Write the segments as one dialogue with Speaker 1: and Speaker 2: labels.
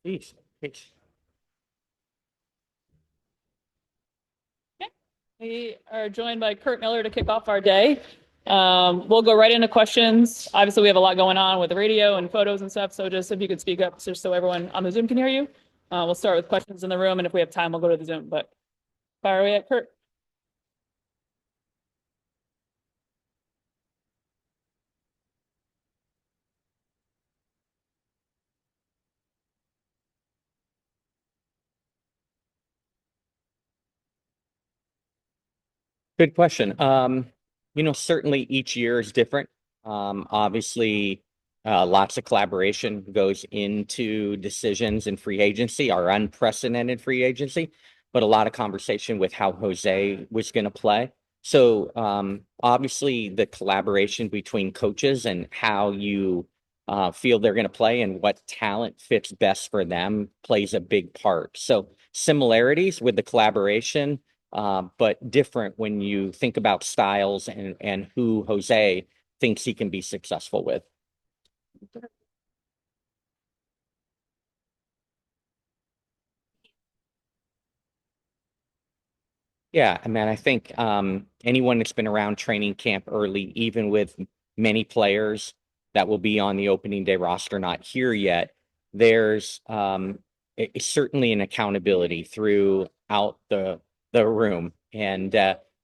Speaker 1: Peace. Peace.
Speaker 2: Okay. We are joined by Curt Miller to kick off our day. We'll go right into questions. Obviously, we have a lot going on with the radio and photos and stuff. So just if you could speak up just so everyone on the Zoom can hear you. We'll start with questions in the room. And if we have time, we'll go to the Zoom. But fire away at Curt.
Speaker 1: Good question. Certainly each year is different. Obviously, lots of collaboration goes into decisions in free agency, our unprecedented free agency, but a lot of conversation with how Jose was going to play. So, obviously, the collaboration between coaches and how you feel they're going to play and what talent fits best for them plays a big part. So, similarities with the collaboration, but different when you think about styles and who Jose thinks he can be successful with. Yeah, I mean, I think anyone that's been around training camp early, even with many players that will be on the opening day roster not here yet, there's certainly an accountability throughout the room. And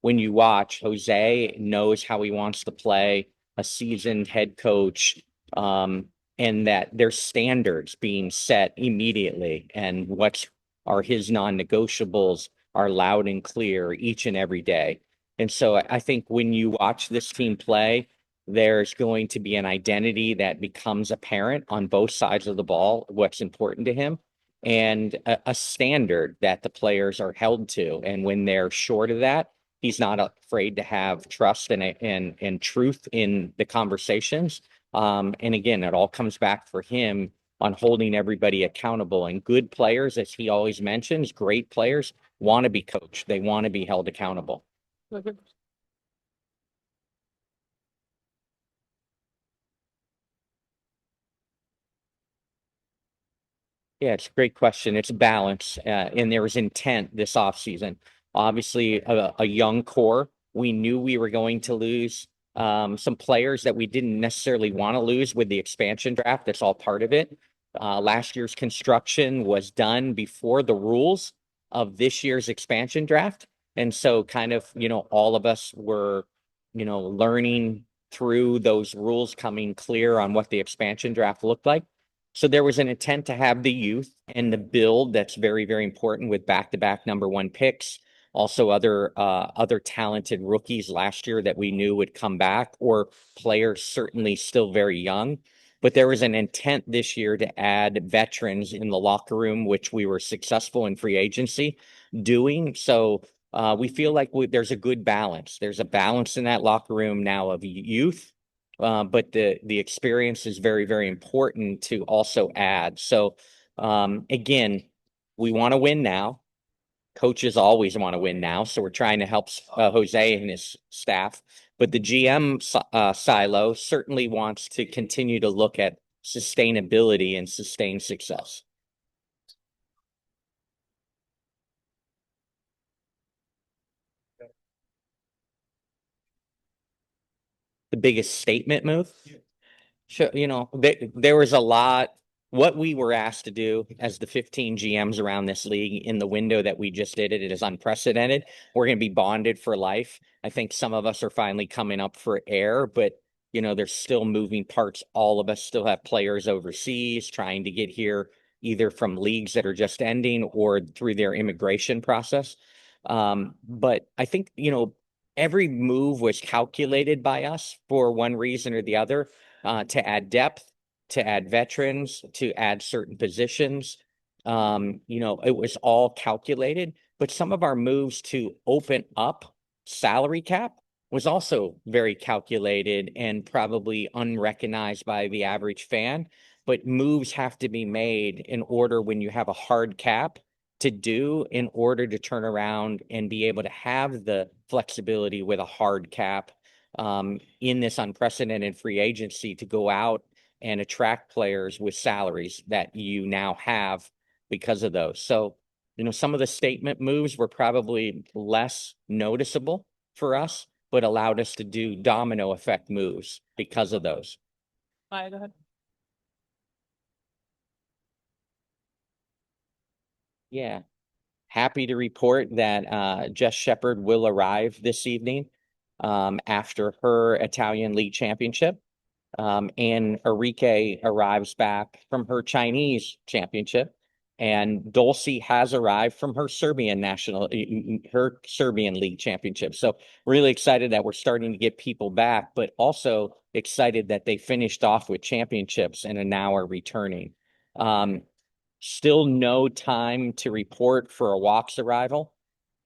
Speaker 1: when you watch, Jose knows how he wants to play, a seasoned head coach, and that there's standards being set immediately, and what are his non-negotiables are loud and clear each and every day. And so I think when you watch this team play, there's going to be an identity that becomes apparent on both sides of the ball, what's important to him, and a standard that the players are held to. And when they're short of that, he's not afraid to have trust and truth in the conversations. And again, it all comes back for him on holding everybody accountable. And good players, as he always mentions, great players want to be coached. They want to be held accountable. Yeah, it's a great question. It's balance, and there was intent this offseason. Obviously, a young core. We knew we were going to lose some players that we didn't necessarily want to lose with the expansion draft. That's all part of it. Last year's construction was done before the rules of this year's expansion draft. And so kind of, all of us were, learning through those rules, coming clear on what the expansion draft looked like. So there was an intent to have the youth and the build that's very, very important with back-to-back number one picks. Also, other talented rookies last year that we knew would come back, or players certainly still very young. But there was an intent this year to add veterans in the locker room, which we were successful in free agency doing. So we feel like there's a good balance. There's a balance in that locker room now of youth, but the experience is very, very important to also add. So again, we want to win now. Coaches always want to win now, so we're trying to help Jose and his staff. But the GM silo certainly wants to continue to look at sustainability and sustained success. The biggest statement move? Sure, there was a lot. What we were asked to do as the 15 GMs around this league in the window that we just did it is unprecedented. We're going to be bonded for life. I think some of us are finally coming up for air, but there's still moving parts. All of us still have players overseas trying to get here, either from leagues that are just ending or through their immigration process. But I think, every move was calculated by us for one reason or the other, to add depth, to add veterans, to add certain positions. It was all calculated, but some of our moves to open up salary cap was also very calculated and probably unrecognized by the average fan. But moves have to be made in order, when you have a hard cap, to do in order to turn around and be able to have the flexibility with a hard cap in this unprecedented free agency to go out and attract players with salaries that you now have because of those. So, some of the statement moves were probably less noticeable for us, but allowed us to do domino effect moves because of those.
Speaker 2: Maya, go ahead.
Speaker 1: Yeah. Happy to report that Jess Shepard will arrive this evening after her Italian League Championship. And Arike arrives back from her Chinese championship. And Dulcy has arrived from her Serbian League championship. So really excited that we're starting to get people back, but also excited that they finished off with championships and now are returning. Still no time to report for a walks arrival,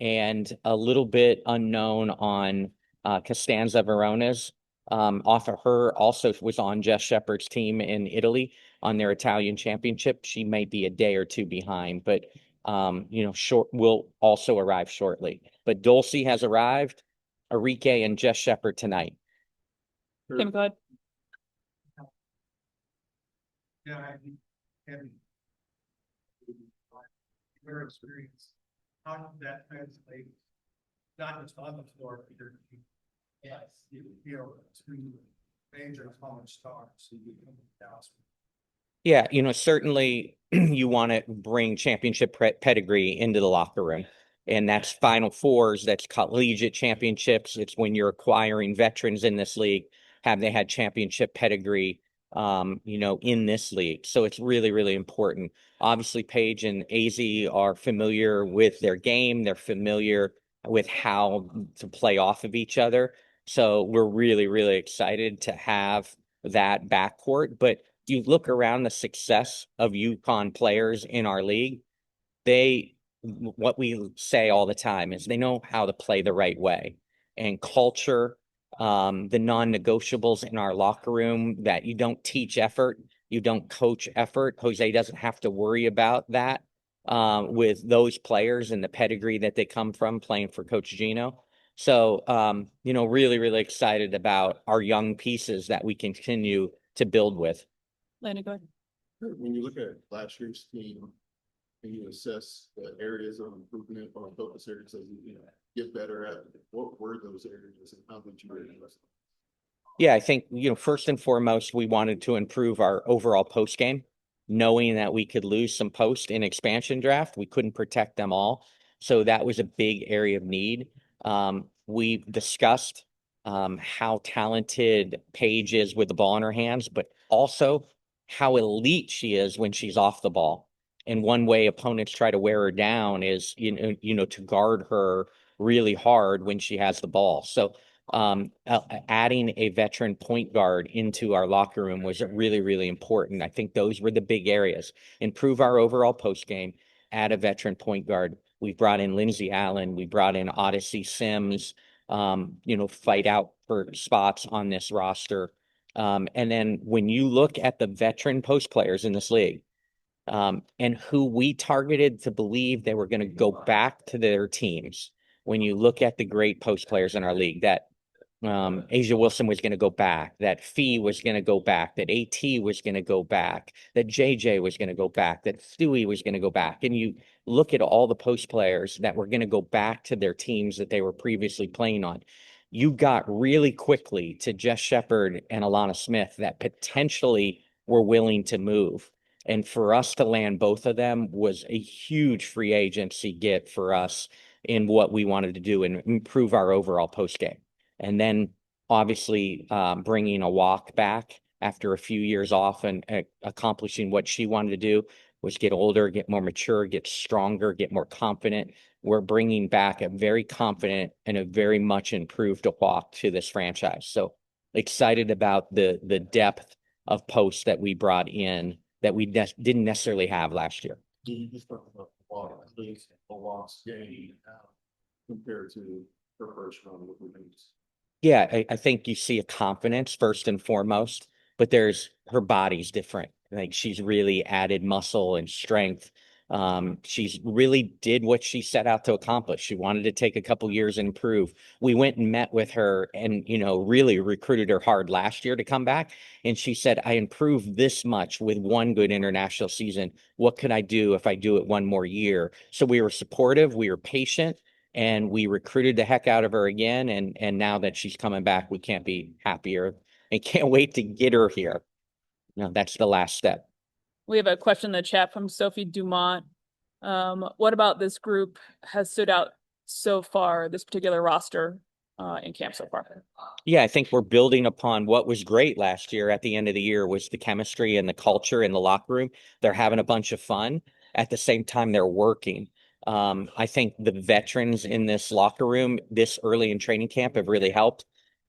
Speaker 1: and a little bit unknown on Costanza Verona's. Off of her also was on Jess Shepard's team in Italy on their Italian championship. She might be a day or two behind, but short will also arrive shortly. But Dulcie has arrived, Arike and Jess Shepard tonight.
Speaker 2: Tim, go ahead.
Speaker 3: Yeah, and your experience, how did that translate, not just on the floor, but your to major college stars who become Dallas?
Speaker 1: Yeah, certainly you want to bring championship pedigree into the locker room. And that's Final Fours, that's collegiate championships. It's when you're acquiring veterans in this league. Have they had championship pedigree, in this league? So it's really, really important. Obviously, Paige and Azzi are familiar with their game. They're familiar with how to play off of each other. So we're really, really excited to have that backcourt. But you look around the success of UConn players in our league, what we say all the time is they know how to play the right way. And culture, the non-negotiables in our locker room, that you don't teach effort, you don't coach effort. Jose doesn't have to worry about that with those players and the pedigree that they come from playing for Coach Gino. So, really, really excited about our young pieces that we continue to build with.
Speaker 2: Landon, go ahead.
Speaker 4: When you look at last year's team and you assess the areas of improvement or focus areas that you get better at, what were those areas and how did you address them?
Speaker 1: Yeah, I think, first and foremost, we wanted to improve our overall post game, knowing that we could lose some post in expansion draft. We couldn't protect them all. So that was a big area of need. We discussed how talented Paige is with the ball in her hands, but also how elite she is when she's off the ball. And one way opponents try to wear her down is, to guard her really hard when she has the ball. So adding a veteran point guard into our locker room was really, really important. I think those were the big areas. Improve our overall post game, add a veteran point guard. We brought in Lindsay Allen. We brought in Odyssey Sims, fight out for spots on this roster. And then when you look at the veteran post players in this league, and who we targeted to believe they were going to go back to their teams, when you look at the great post players in our league, that A'ja Wilson was going to go back, that Fee was going to go back, that AT was going to go back, that JJ was going to go back, that Stewie was going to go back. And you look at all the post players that were going to go back to their teams that they were previously playing on. You got really quickly to Jess Shepard and Alanna Smith that potentially were willing to move. And for us to land both of them was a huge free agency get for us in what we wanted to do and improve our overall post game. And then obviously bringing a walk back after a few years off and accomplishing what she wanted to do was get older, get more mature, get stronger, get more confident. We're bringing back a very confident and a very much improved walk to this franchise. So excited about the depth of posts that we brought in that we didn't necessarily have last year.
Speaker 4: You just talked about the walk, at least a lost game compared to her first run with the Wings.
Speaker 1: Yeah, I think you see a confidence first and foremost, but her body's different. Like she's really added muscle and strength She's really did what she set out to accomplish. She wanted to take a couple years and improve. We went and met with her and, really recruited her hard last year to come back. And she said, I improved this much with one good international season. What could I do if I do it one more year? So we were supportive, we were patient, and we recruited the heck out of her again. And now that she's coming back, we can't be happier and can't wait to get her here. That's the last step.
Speaker 2: We have a question in the chat from Sophie Dumont. What about this group has stood out so far, this particular roster in camp so far?
Speaker 1: Yeah, I think we're building upon what was great last year at the end of the year was the chemistry and the culture in the locker room. They're having a bunch of fun. At the same time, they're working. I think the veterans in this locker room this early in training camp have really helped.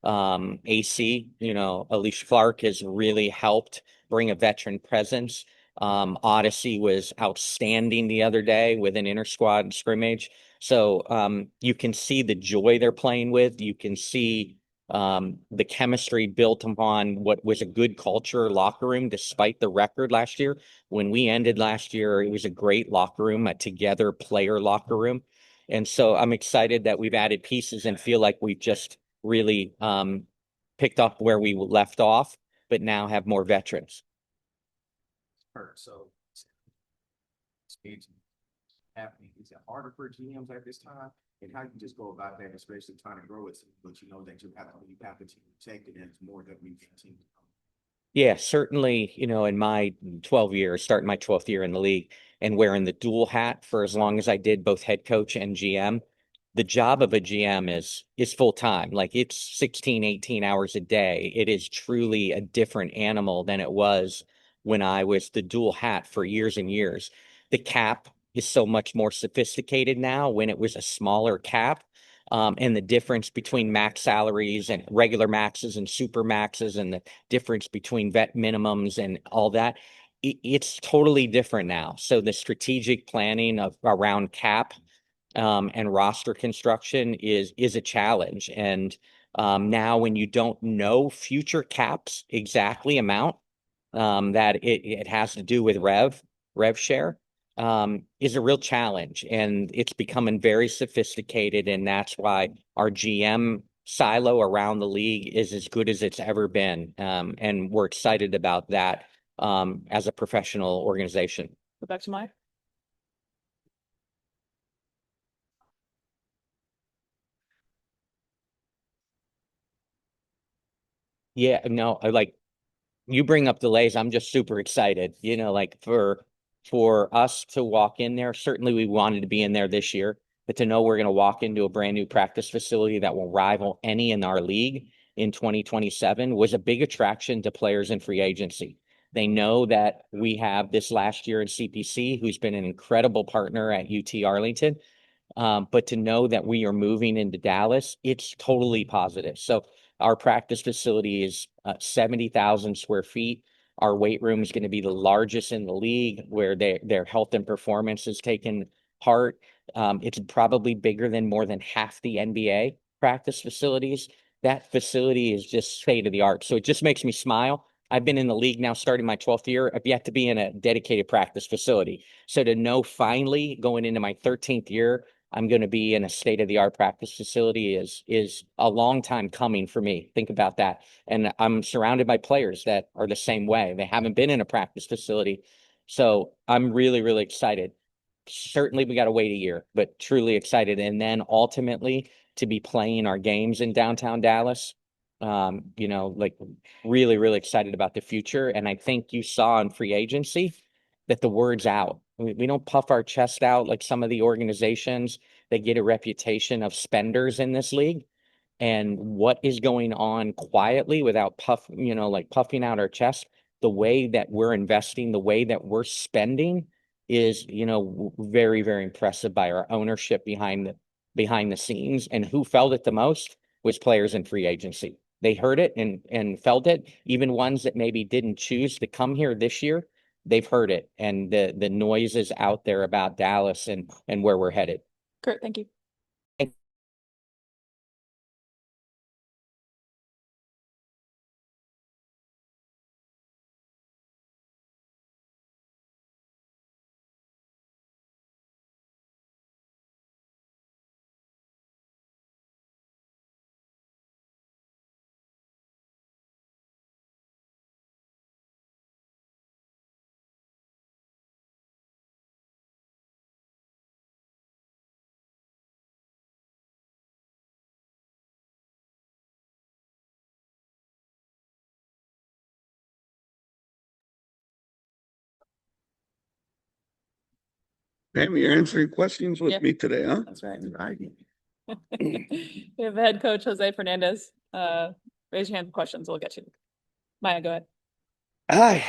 Speaker 1: AC, Alysha Clark has really helped bring a veteran presence. Odyssey was outstanding the other day with an inter squad scrimmage. So you can see the joy they're playing with. You can see the chemistry built upon what was a good culture locker room, despite the record last year. When we ended last year, it was a great locker room, a together player locker room. And so I'm excited that we've added pieces and feel like we've just really picked up where we left off, but now have more veterans.
Speaker 5: So speeds happening. Is it harder for GMs at this time? And how you just go about that, especially trying to grow it, but that you have to protect it and it's more WNBA team.
Speaker 1: Yeah, certainly, in my 12 years, starting my 12th year in the league and wearing the dual hat for as long as I did, both head coach and GM, the job of a GM is full time. Like it's 16, 18 hours a day. It is truly a different animal than it was when I was the dual hat for years and years. The cap is so much more sophisticated now when it was a smaller cap. And the difference between max salaries and regular maxes and super maxes and the difference between vet minimums and all that, it's totally different now. So the strategic planning around cap and roster construction is a challenge. And now when you don't know future caps exactly amount that it has to do with rev share is a real challenge, and it's becoming very sophisticated, and that's why our GM silo around the league is as good as it's ever been, and we're excited about that as a professional organization.
Speaker 2: Go back to Mike.
Speaker 1: Yeah, no, you bring up delays. I'm just super excited. Like for us to walk in there, certainly we wanted to be in there this year, but to know we're going to walk into a brand new practice facility that will rival any in our league in 2027 was a big attraction to players in free agency. They know that we have this last year in CPC, who's been an incredible partner at UT Arlington. But to know that we are moving into Dallas, it's totally positive. So our practice facility is 70,000 square feet. Our weight room is going to be the largest in the league, where their health and performance is taken part. It's probably bigger than more than half the NBA practice facilities. That facility is just state of the art. So it just makes me smile. I've been in the league now starting my 12th year. I've yet to be in a dedicated practice facility. So to know finally going into my 13th year, I'm going to be in a state-of-the-art practice facility is a long time coming for me. Think about that. And I'm surrounded by players that are the same way. They haven't been in a practice facility. So I'm really, really excited. Certainly we got to wait a year, but truly excited. And then ultimately to be playing our games in downtown Dallas, really, really excited about the future. And I think you saw in free agency that the word's out. We don't puff our chest out like some of the organizations that get a reputation of spenders in this league. And what is going on quietly without puffing out our chest, the way that we're investing, the way that we're spending is, very, very impressive by our ownership behind the scenes. And who felt it the most was players in free agency. They heard it and felt it. Even ones that maybe didn't choose to come here this year, they've heard it, and the noise is out there about Dallas and where we're headed.
Speaker 2: Curt, thank you.
Speaker 6: Pam, you're answering questions with
Speaker 2: Yeah.
Speaker 6: me today, huh?
Speaker 2: That's right. We have head coach Jose Fernandez. Raise your hand for questions. We'll get you. Maya, go ahead.
Speaker 6: Aye.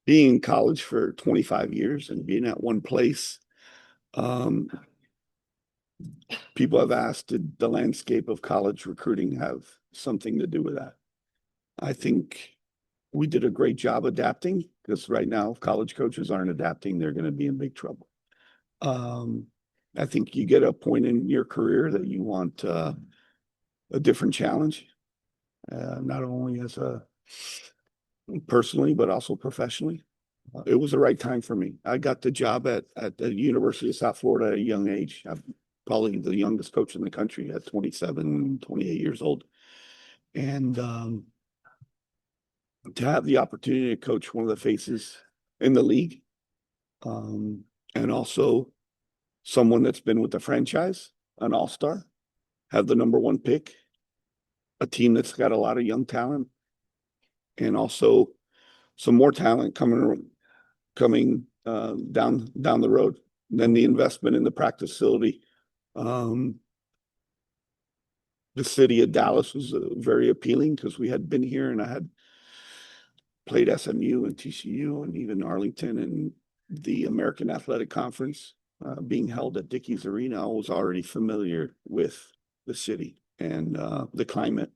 Speaker 6: Being in college for 25 years and being at one place, people have asked, did the landscape of college recruiting have something to do with that? I think we did a great job adapting, because right now, if college coaches aren't adapting, they're going to be in big trouble. I think you get a point in your career that you want a different challenge, not only as a personally, but also professionally. It was the right time for me. I got the job at the University of South Florida at a young age. I'm probably the youngest coach in the country at 27, 28 years old. And to have the opportunity to coach one of the faces in the league, and also someone that's been with the franchise, an all-star, have the number one pick, a team that's got a lot of young talent, and also some more talent coming down the road. Then the investment in the practice facility. The city of Dallas was very appealing, because we had been here and I had played SMU and TCU and even Arlington, and the American Athletic Conference being held at Dickies Arena. I was already familiar with the city and the climate.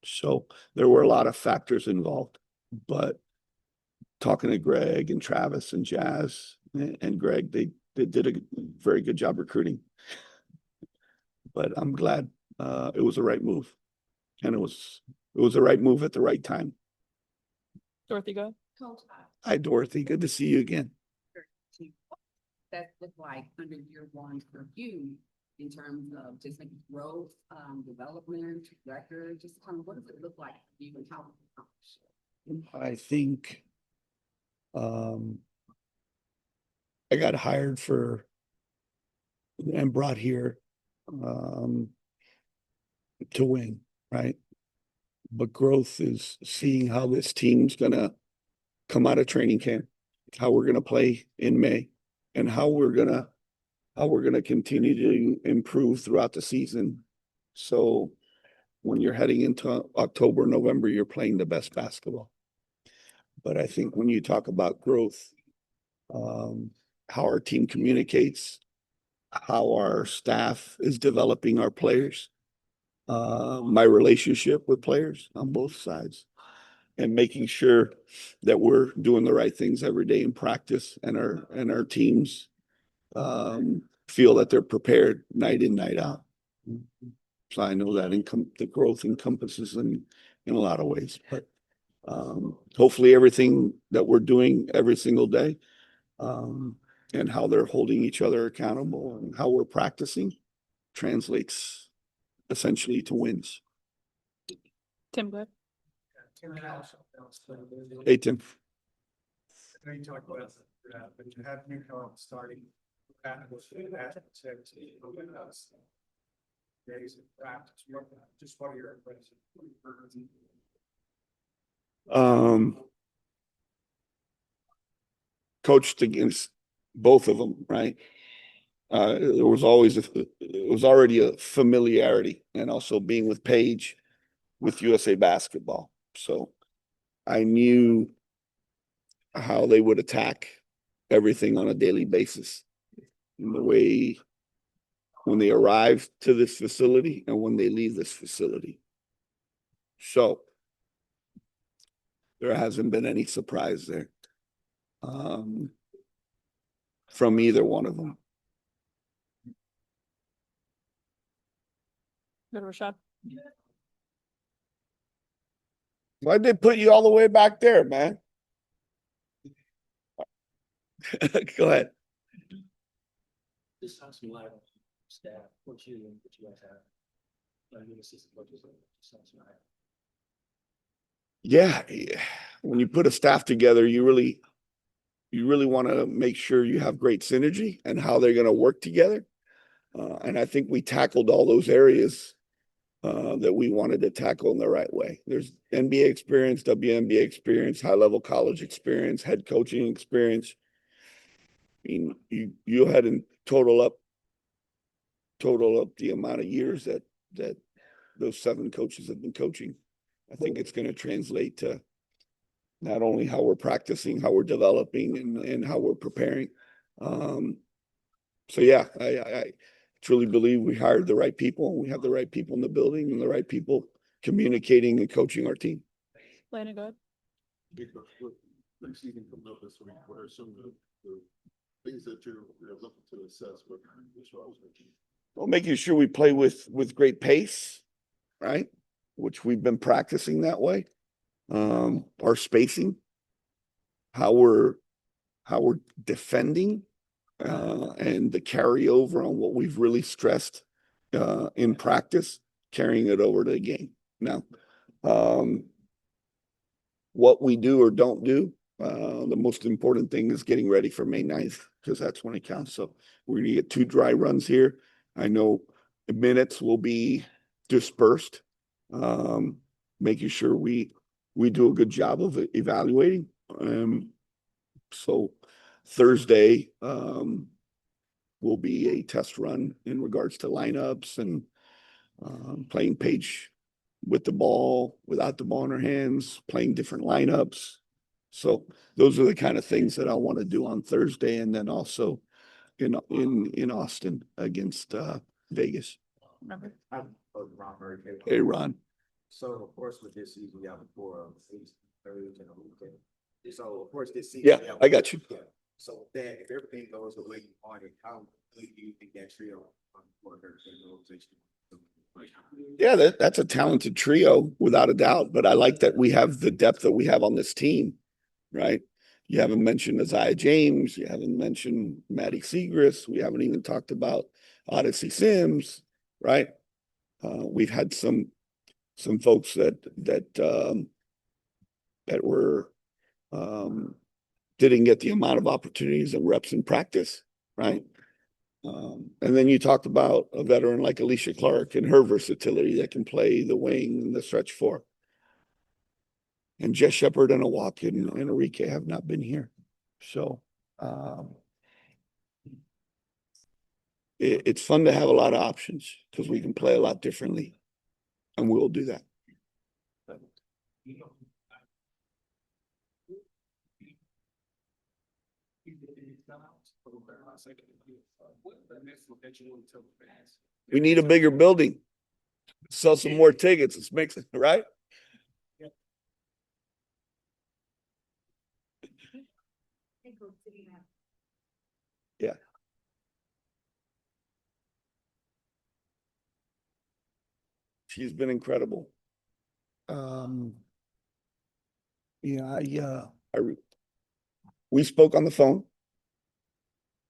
Speaker 6: So there were a lot of factors involved, but talking to Greg and Travis and Jazz and Greg, they did a very good job recruiting. But I'm glad it was the right move, and it was the right move at the right time.
Speaker 2: Dorothy, go ahead.
Speaker 6: Hi, Dorothy. Good to see you again.
Speaker 7: That looked like under year one for you in terms of just like growth, development, record, just kind of what does it look like for you and how?
Speaker 6: I think I got hired for and brought here to win, right? But growth is seeing how this team's gonna come out of training camp, how we're gonna play in May, and how we're gonna continue to improve throughout the season. So when you're heading into October, November, you're playing the best basketball. But I think when you talk about growth, how our team communicates, how our staff is developing our players, my relationship with players on both sides, and making sure that we're doing the right things every day in practice, and our teams feel that they're prepared night in, night out. So I know that the growth encompasses in a lot of ways, but hopefully everything that we're doing every single day, and how they're holding each other accountable and how we're practicing translates essentially to wins.
Speaker 2: Tim, go ahead.
Speaker 6: Hey, Tim.
Speaker 3: I know you talked about that, but you have Newcomb starting. Days of practice, just what are your impressions?
Speaker 6: Coached against both of them, right? There was always it was already a familiarity, and also being with Paige with USA Basketball. So I knew how they would attack everything on a daily basis, in the way when they arrive to this facility and when they leave this facility. So there hasn't been any surprise there from either one of them.
Speaker 2: Go to Rashad.
Speaker 6: Why'd they put you all the way back there, man? Go ahead.
Speaker 8: This sounds like staff, what you guys have.
Speaker 6: Yeah, when you put a staff together, you really want to make sure you have great synergy and how they're going to work together. And I think we tackled all those areas that we wanted to tackle in the right way. There's NBA experience, WNBA experience, high-level college experience, head coaching experience. I mean, you had in total up the amount of years that those 7 coaches have been coaching. I think it's going to translate to not only how we're practicing, how we're developing, and how we're preparing. So yeah, I truly believe we hired the right people, and we have the right people in the building and the right people communicating and coaching our team.
Speaker 2: Landon, go ahead.
Speaker 4: Next season coming up this week, what are some of the things that you're looking to assess?
Speaker 6: Well, making sure we play with great pace, right? Which we've been practicing that way. Our spacing, how we're defending, and the carryover on what we've really stressed in practice, carrying it over to the game. Now, what we do or don't do, the most important thing is getting ready for May 9th, because that's when it counts. So we're going to get 2 dry runs here. I know the minutes will be dispersed, making sure we do a good job of evaluating. So Thursday will be a test run in regards to lineups and playing Paige with the ball, without the ball in her hands, playing different lineups. So those are the kind of things that I want to do on Thursday, and then also in Austin against Vegas.
Speaker 2: Remember.
Speaker 6: Hey, Ron.
Speaker 5: So of course, with this season, we have a core of 8 thirds and a weekend. So of course, this season.
Speaker 6: Yeah,
Speaker 5: we have-
Speaker 6: I got you.
Speaker 5: So then, if everything goes the way you want it, how good do you think that trio for her organization?
Speaker 6: Yeah, that's a talented trio without a doubt. But I like that we have the depth that we have on this team, right? You haven't mentioned Aziaha James. You haven't mentioned Maddy Siegrist. We haven't even talked about Odyssey Sims, right? We've had some folks that were didn't get the amount of opportunities and reps in practice, right? And then you talked about a veteran like Alysha Clark and her versatility that can play the wing and the stretch 4. And Jess Shepard and Awak and Arike have not been here. So it's fun to have a lot of options because we can play a lot differently. And we'll do that. We need a bigger building. Sell some more tickets. Let's make it, right? Yeah. She's been incredible. Yeah, we spoke on the phone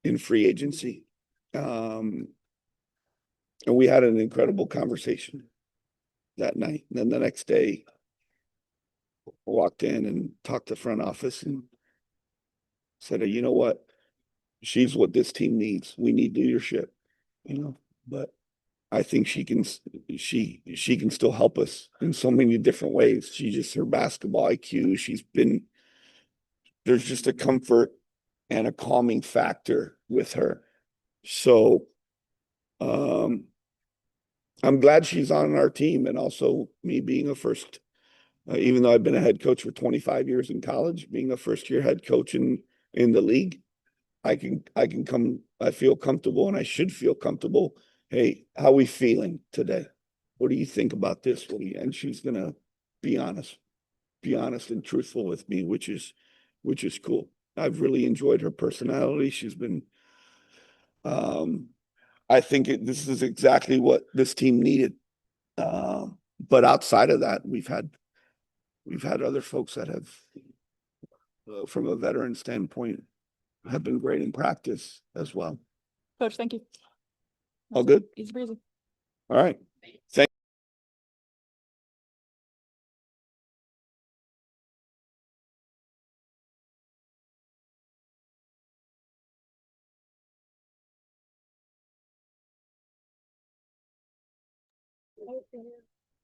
Speaker 6: in free agency. And we had an incredible conversation that night. And then the next day, walked in and talked to front office and said, you know what? She's what this team needs. We need leadership, but I think she can still help us in so many different ways. She's just her basketball IQ. There's just a comfort and a calming factor with her. So I'm glad she's on our team, and also me being a first, even though I've been a head coach for 25 years in college, being a first-year head coach in the league, I feel comfortable, and I should feel comfortable. Hey, how are we feeling today? What do you think about this? And she's gonna be honest and truthful with me, which is cool. I've really enjoyed her personality. She's been, I think this is exactly what this team needed. But outside of that, we've had other folks that have, from a veteran standpoint, have been great in practice as well.
Speaker 2: Coach, thank you.
Speaker 6: All good?
Speaker 2: Easy breezy.
Speaker 6: All right. Thank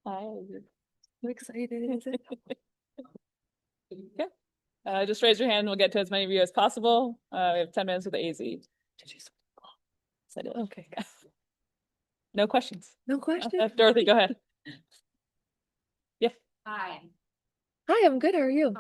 Speaker 2: Hi. I'm excited. Okay. Just raise your hand. We'll get to as many of you as possible. We have 10 minutes with the AZ. Did you said it? Okay. No questions.
Speaker 9: No question.
Speaker 2: Dorothy, go ahead.
Speaker 7: Hi.
Speaker 9: Hi, I'm good. How are you?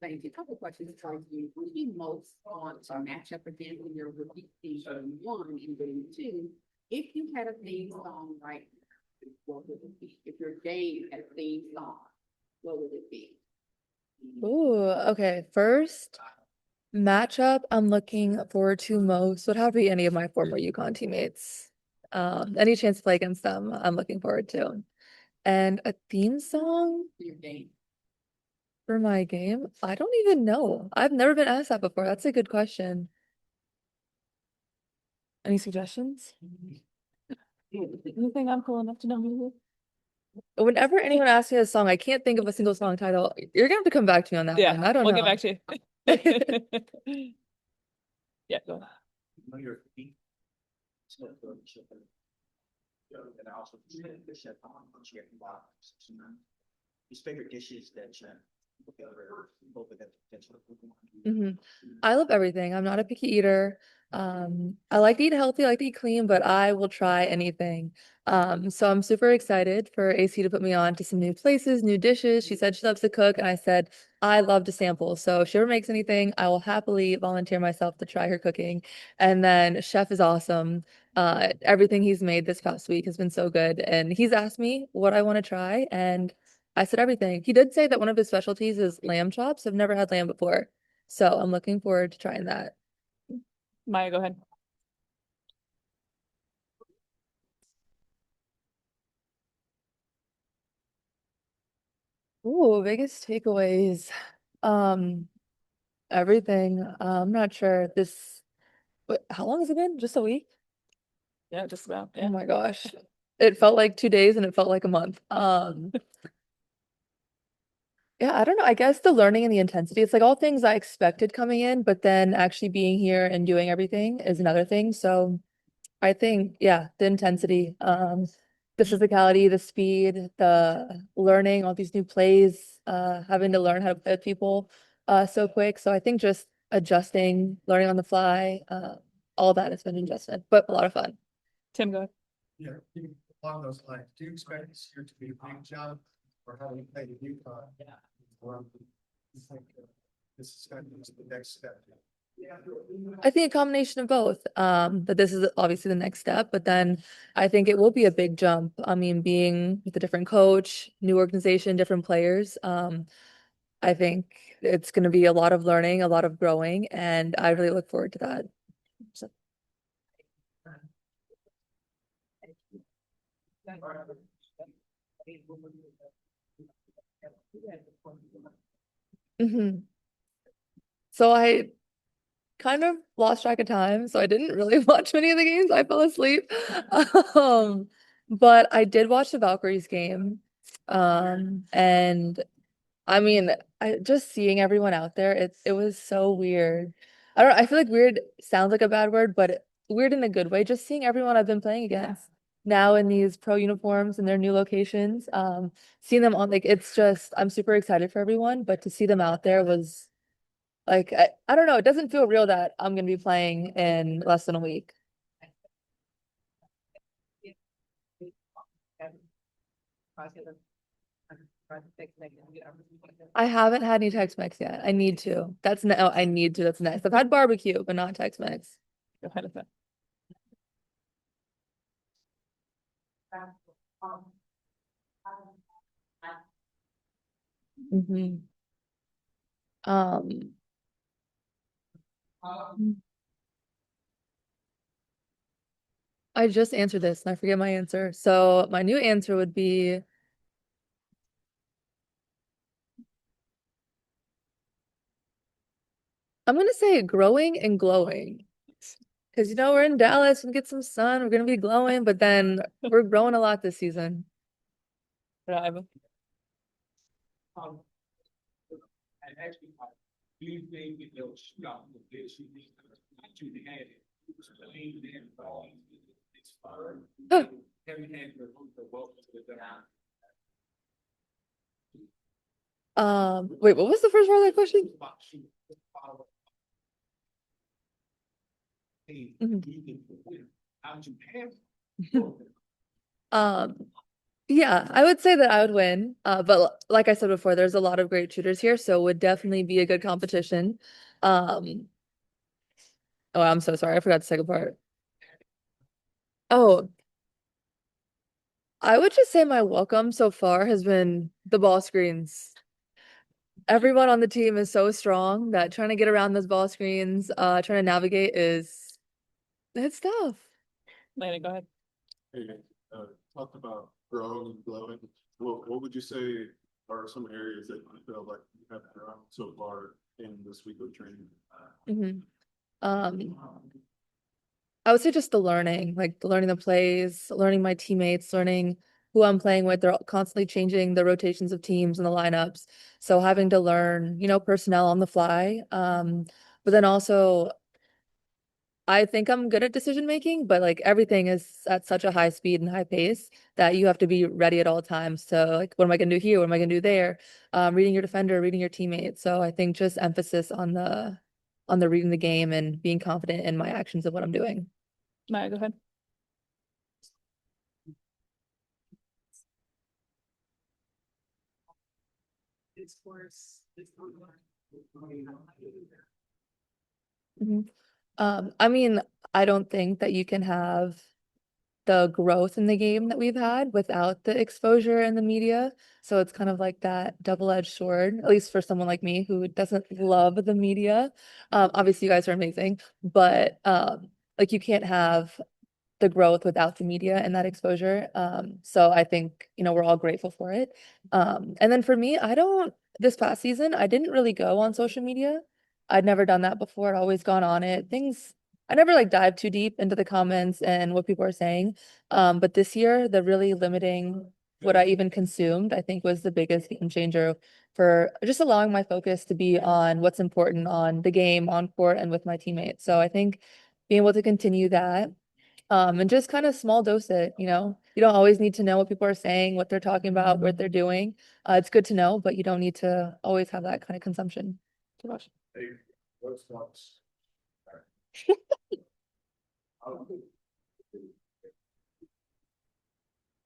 Speaker 7: Thank you. A couple questions for you. Who do you most want to match up against in your rookie season one and then two? If you had a theme song right now, what would it be? If your game had a theme song, what would it be?
Speaker 9: Ooh, okay. First matchup I'm looking forward to most would have to be any of my former UConn teammates. Any chance to play against them, I'm looking forward to. And a theme song
Speaker 7: For your game.
Speaker 9: for my game? I don't even know. I've never been asked that before. That's a good question. Any suggestions?
Speaker 2: Anything I'm cool enough to know?
Speaker 9: Whenever anyone asks me a song, I can't think of a single song title. You're gonna have to come back to me on that one.
Speaker 2: Yeah,
Speaker 9: I don't
Speaker 2: we'll
Speaker 9: know.
Speaker 2: get back to you. Yeah, go ahead.
Speaker 8: Know your feet. So, and also the chef chef box. His favorite dishes that both of them potentially.
Speaker 9: I love everything. I'm not a picky eater. I like to eat healthy, I like to eat clean, but I will try anything. So I'm super excited for AC to put me on to some new places, new dishes. She said she loves to cook, and I said I love to sample. So if she ever makes anything, I will happily volunteer myself to try her cooking. And then Chef is awesome. Everything he's made this past week has been so good, and he's asked me what I want to try, and I said everything. He did say that one of his specialties is lamb chops. I've never had lamb before, so I'm looking forward to trying that.
Speaker 2: Maya, go ahead.
Speaker 9: Ooh, biggest takeaways. Um, Everything. I'm not sure. How long has it been? Just a week?
Speaker 2: Yeah, just about.
Speaker 9: Oh
Speaker 2: Yeah.
Speaker 9: my gosh. It felt like 2 days and it felt like a month. Yeah, I don't know. I guess the learning and the intensity, it's like all things I expected coming in, but then actually being here and doing everything is another thing. So I think, yeah, the intensity, the physicality, the speed, the learning, all these new plays, having to learn how to play with people so quick. So I think just adjusting, learning on the fly, all that has been an adjustment, but a lot of fun.
Speaker 2: Tim, go ahead.
Speaker 3: Yeah, along those lines, do you expect this year to be a big jump or how we play the UConn? Or you think this is going to be the next step?
Speaker 9: I think a combination of both. That this is obviously the next step, but then I think it will be a big jump. I mean, being with a different coach, new organization, different players. I think it's going to be a lot of learning, a lot of growing, and I really look forward to that. So. Mhm. So I kind of lost track of time, so I didn't really watch many of the games. I fell asleep. Um, but I did watch the Valkyries game. And I mean, I just seeing everyone out there, it was so weird. I feel like weird sounds like a bad word, but weird in a good way. Just seeing everyone I've been playing against now in these pro uniforms and their new locations, seeing them on, like, it's just, I'm super excited for everyone, but to see them out there was like, I don't know, it doesn't feel real that I'm gonna be playing in less than a week. I haven't had any Tex-Mex yet. I need to. I need to. That's next. I've had barbecue, but not Tex-Mex.
Speaker 2: Go ahead with that.
Speaker 9: Um, I just answered this and I forget my answer. So my new answer would be I'm gonna say growing and glowing. Because we're in Dallas and get some sun, we're gonna be glowing, but then we're growing a lot this season.
Speaker 2: Raiva.
Speaker 10: And actually, do you think that they'll stop the this? To the head, it's fine. heavy handed the welcome to the down.
Speaker 9: Wait, what was the first part of that question?
Speaker 10: How would you handle?
Speaker 9: Yeah, I would say that I would win. But like I said before, there's a lot of great shooters here, so it would definitely be a good competition. Oh, I'm so sorry. I forgot the second part. Oh, I would just say my welcome so far has been the ball screens. Everyone on the team is so strong that trying to get around those ball screens, trying to navigate it's tough.
Speaker 2: Landon, go ahead.
Speaker 4: Hey, talked about growing and glowing. What would you say are some areas that you feel like you have grown so far in this week of training?
Speaker 9: I would say just the learning, like learning the plays, learning my teammates, learning who I'm playing with. They're constantly changing the rotations of teams and the lineups. So having to learn, personnel on the fly. But then also I think I'm good at decision making, but like everything is at such a high speed and high pace that you have to be ready at all times. So like, what am I gonna do here? What am I gonna do there? Reading your defender, reading your teammates. So I think just emphasis on the reading the game and being confident in my actions of what I'm doing.
Speaker 2: Maya, go ahead.
Speaker 9: I mean, I don't think that you can have the growth in the game that we've had without the exposure in the media. So it's kind of like that double-edged sword, at least for someone like me who doesn't love the media. Obviously you guys are amazing, but like you can't have the growth without the media and that exposure. So I think, we're all grateful for it. And then for me, this past season, I didn't really go on social media. I'd never done that before. I'd always gone on it. I never like dived too deep into the comments and what people are saying. But this year, the really limiting what I even consumed, I think was the biggest game changer for just allowing my focus to be on what's important on the game, on court, and with my teammates. So I think being able to continue that, and just kind of small dose it, you don't always need to know what people are saying, what they're talking about, what they're doing. It's good to know, but you don't need to always have that kind of consumption.
Speaker 3: Hey, what's thoughts?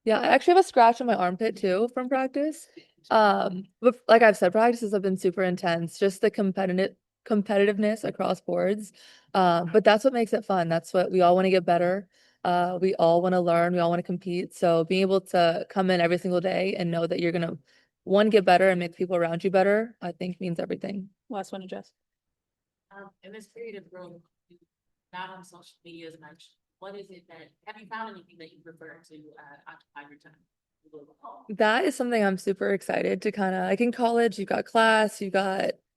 Speaker 9: Yeah, I actually have a scratch on my armpit too from practice. But like I've said, practices have been super intense, just the competitiveness across boards. But that's what makes it fun. That's what we all want to get better. We all want to learn, we all want to compete. So being able to come in every single day and know that you're gonna one, get better and make people around you better, I think means everything.
Speaker 2: Last one to Jess.
Speaker 11: In this period of growth, not on social media as much, what is it that, have you found anything that you prefer to occupy your time?
Speaker 9: That is something I'm super excited to like in college, you've got class,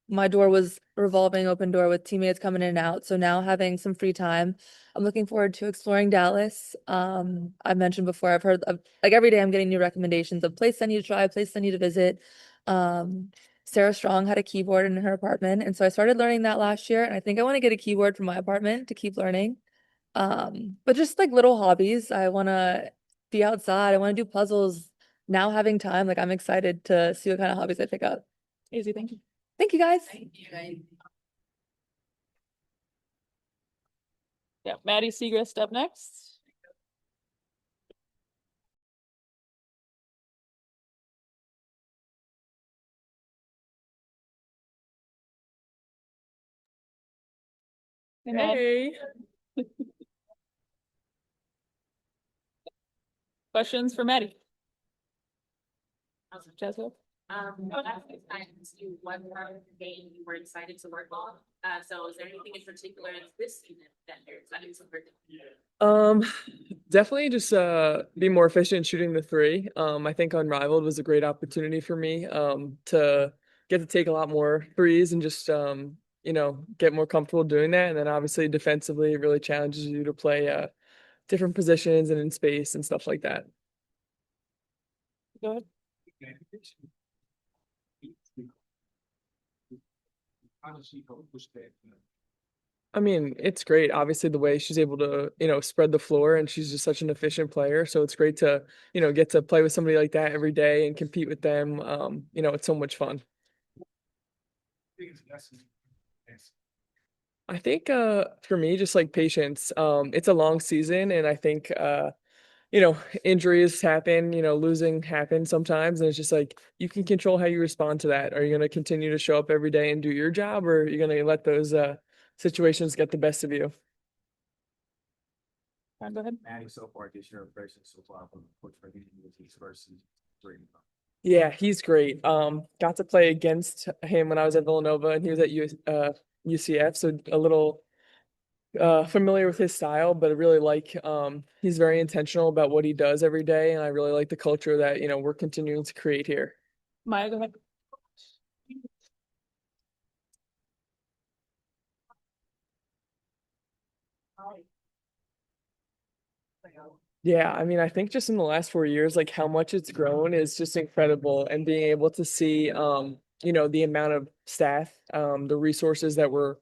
Speaker 9: my door was revolving open door with teammates coming in and out. So now having some free time, I'm looking forward to exploring Dallas. I mentioned before, I've heard of like every day I'm getting new recommendations of places I need to try, places I need to visit. Sarah Strong had a keyboard in her apartment. And so I started learning that last year. And I think I want to get a keyboard for my apartment to keep learning. But just like little hobbies, I want to be outside. I want to do puzzles. Now having time, like I'm excited to see what kind of hobbies I pick up.
Speaker 2: Easy, thank you.
Speaker 9: Thank you guys.
Speaker 2: Yeah, Maddy Siegrist up next. Hey, Maddie. Questions for Maddy? Jessica?
Speaker 11: What part of the game you were excited to work on? So is there anything in particular in this season that you're excited to work on?
Speaker 12: Definitely just be more efficient shooting the three. I think Unrivaled was a great opportunity for me to get to take a lot more threes and just get more comfortable doing that. And then obviously defensively it really challenges you to play different positions and in space and stuff like that.
Speaker 2: Go ahead.
Speaker 10: How does she help push that?
Speaker 12: I mean, it's great. Obviously, the way she's able to, spread the floor, and she's just such an efficient player. So it's great to, get to play with somebody like that every day and compete with them. It's so much fun. I think for me, just like patience. It's a long season, and I think you know, injuries happen, losing happens sometimes, and it's just like you can control how you respond to that. Are you going to continue to show up every day and do your job, or are you going to let those situations get the best of you?
Speaker 2: Go ahead.
Speaker 5: Maddy, so far this year, impression so far from Coach Fernandez versus three.
Speaker 12: Yeah, he's great. Got to play against him when I was at Villanova, and he was at UCF, so a little familiar with his style, but I really like he's very intentional about what he does every day, and I really like the culture that we're continuing to create here.
Speaker 2: Maya, go ahead.
Speaker 12: Yeah, I mean, I think just in the last 4 years, like how much it's grown is just incredible, and being able to see the amount of staff, the resources that we're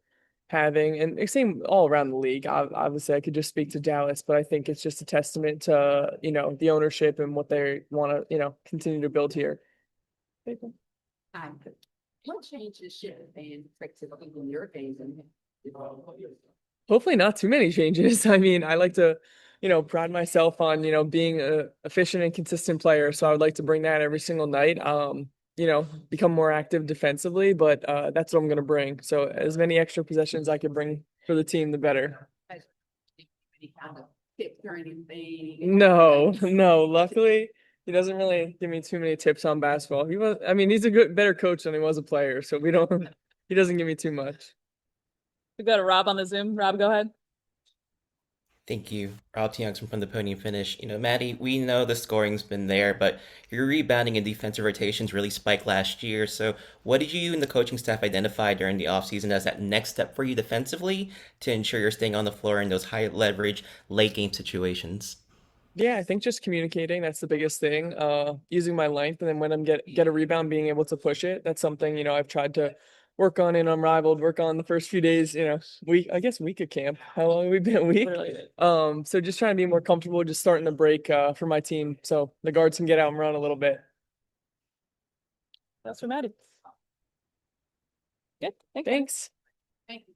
Speaker 12: having, and it's same all around the league. Obviously, I could just speak to Dallas, but I think it's just a testament to the ownership and what they want to continue to build here.
Speaker 7: What changes should the fans expect to see in your games?
Speaker 12: Hopefully not too many changes. I mean, I like to, pride myself on, being a efficient and consistent player. So I would like to bring that every single night. Become more active defensively, but that's what I'm gonna bring. So as many extra possessions I can bring for the team, the better.
Speaker 7: Any kind of tips or anything?
Speaker 12: No, no. Luckily, he doesn't really give me too many tips on basketball. He's a better coach than he was a player. So he doesn't give me too much.
Speaker 2: We go to Rob on the Zoom. Rob, go ahead.
Speaker 13: Thank you. Rob Youngson from the Podium Finish. Maddie, we know the scoring's been there, but your rebounding and defensive rotations really spiked last year. So what did you and the coaching staff identify during the offseason as that next step for you defensively to ensure you're staying on the floor in those high leverage late game situations?
Speaker 12: Yeah, I think just communicating, that's the biggest thing. Using my length, and then when I'm get a rebound, being able to push it. That's something, I've tried to work on in Unrivaled, work on the first few days, week of camp. How long have we been? A week? So just trying to be more comfortable, just starting to break for my team so the guards can get out and run a little bit.
Speaker 2: That's for Maddy. Good.
Speaker 12: Thanks.
Speaker 7: Thank you.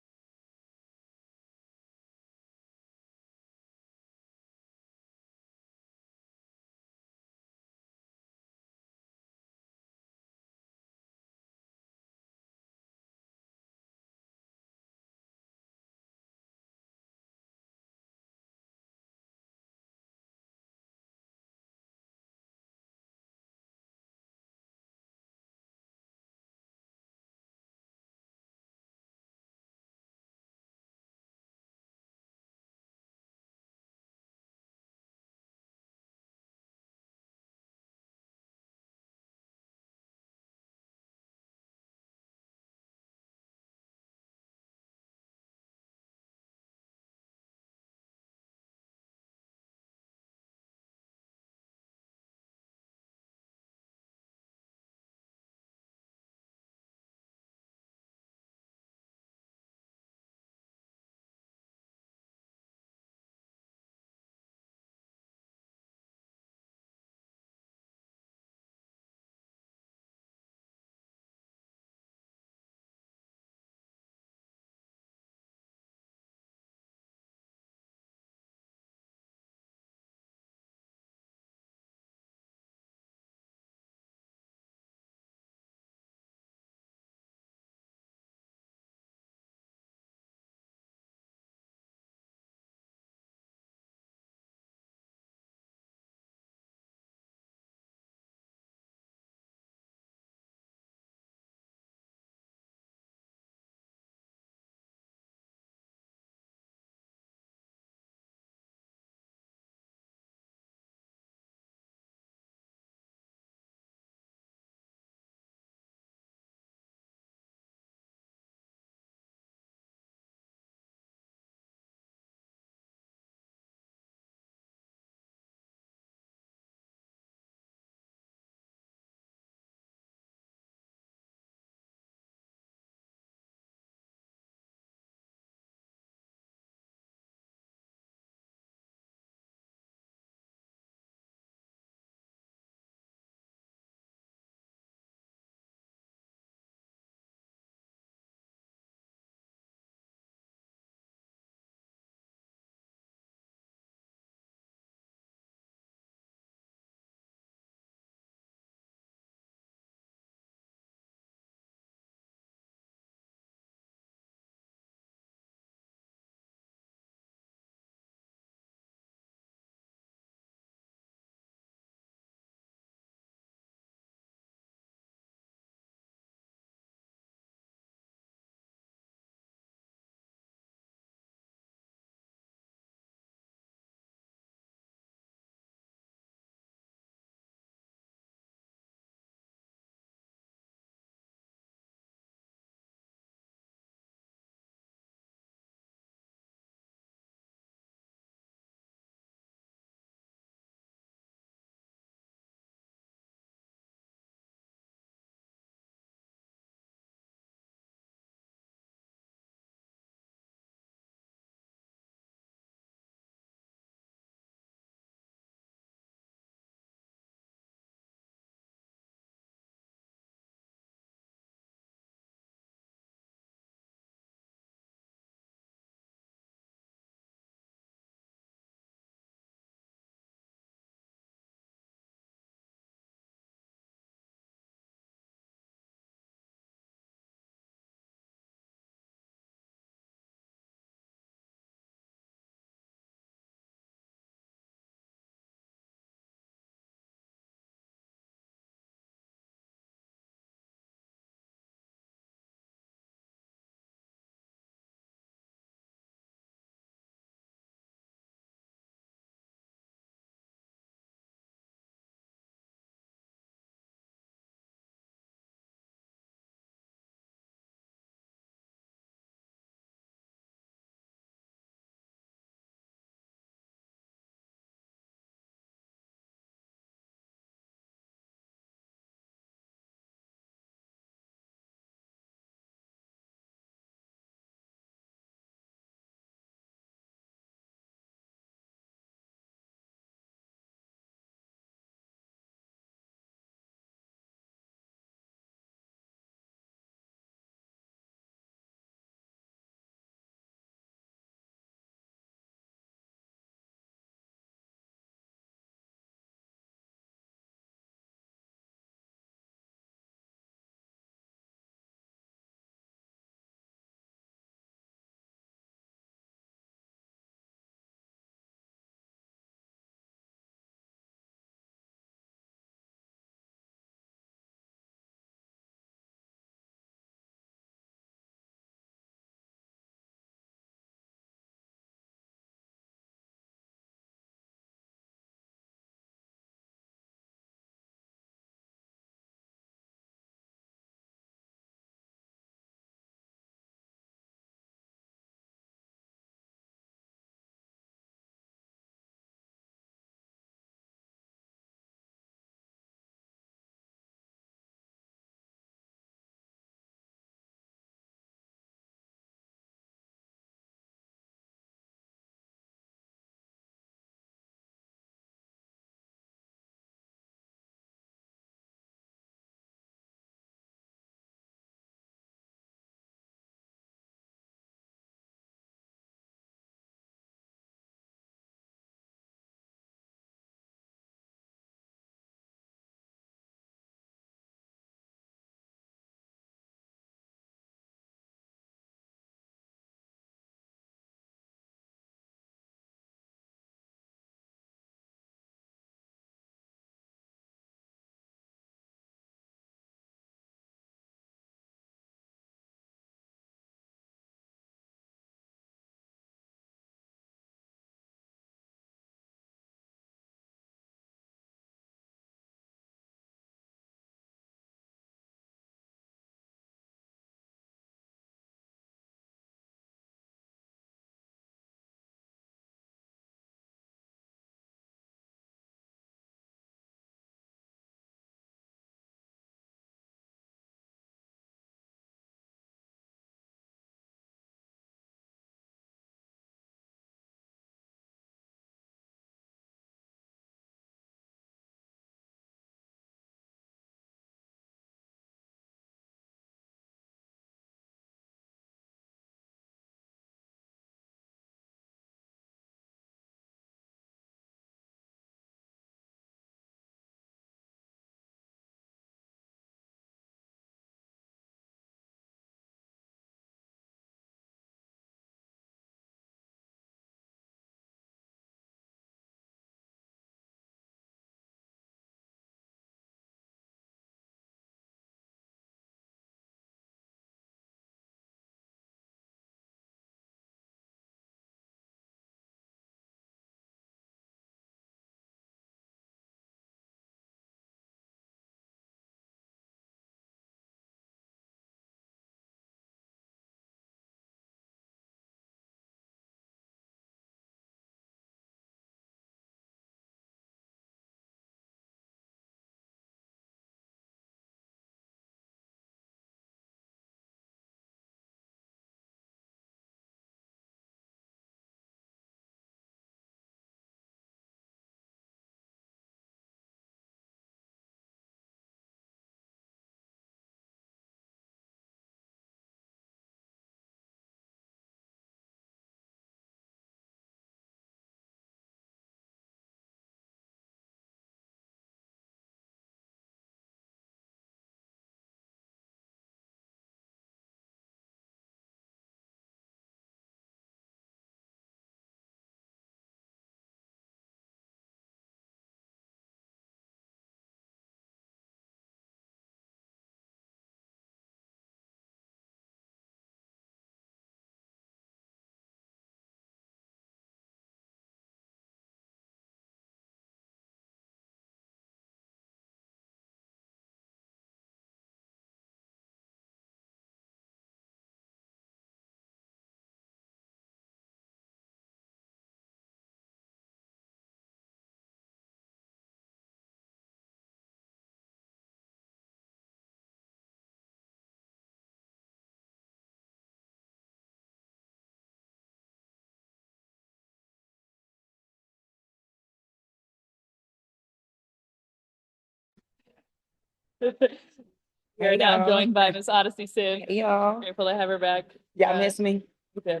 Speaker 2: We are now joined by Miss Odyssey Sims.
Speaker 14: Y'all,
Speaker 2: Grateful to have her back.
Speaker 14: y'all miss me?
Speaker 2: Okay.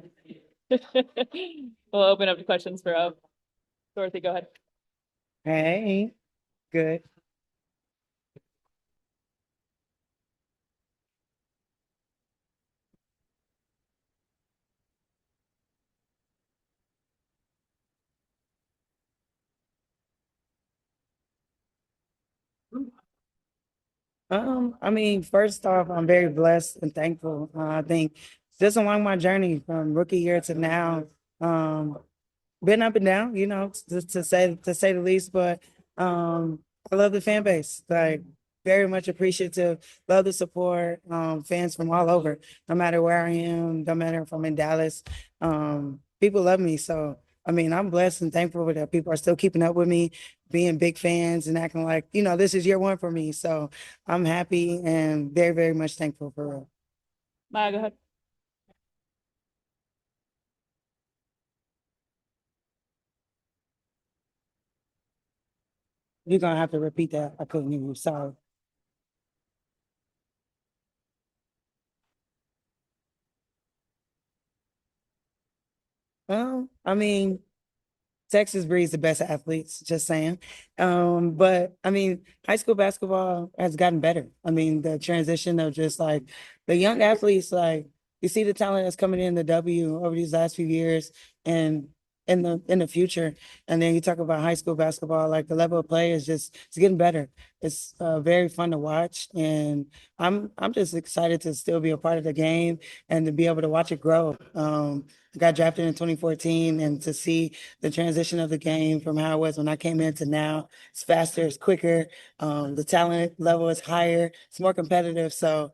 Speaker 2: We'll open up the questions for Dorothy. Go ahead.
Speaker 14: Hey, good. I mean, first off, I'm very blessed and thankful. I think just along my journey from rookie year to now, been up and down, you know, to say the least. But I love the fan base. Like, very much appreciative. Love the support. Fans from all over, no matter where I am, no matter if I'm in Dallas. People love me. So I mean, I'm blessed and thankful that people are still keeping up with me, being big fans and acting like, you know, this is year one for me. So I'm happy and very, very much thankful for real.
Speaker 2: Maya, go ahead.
Speaker 14: You're gonna have to repeat that. I couldn't hear you. Sorry. I mean, Texas breeds the best athletes, just saying. But I mean, high school basketball has gotten better. I mean, the transition of just like the young athletes, like you see the talent that's coming in the W over these last few years and in the future. And then you talk about high school basketball, like the level of play is just it's getting better. It's very fun to watch. And I'm just excited to still be a part of the game and to be able to watch it grow. I got drafted in 2014 and to see the transition of the game from how it was when I came in to now, it's faster, it's quicker. The talent level is higher, it's more competitive. So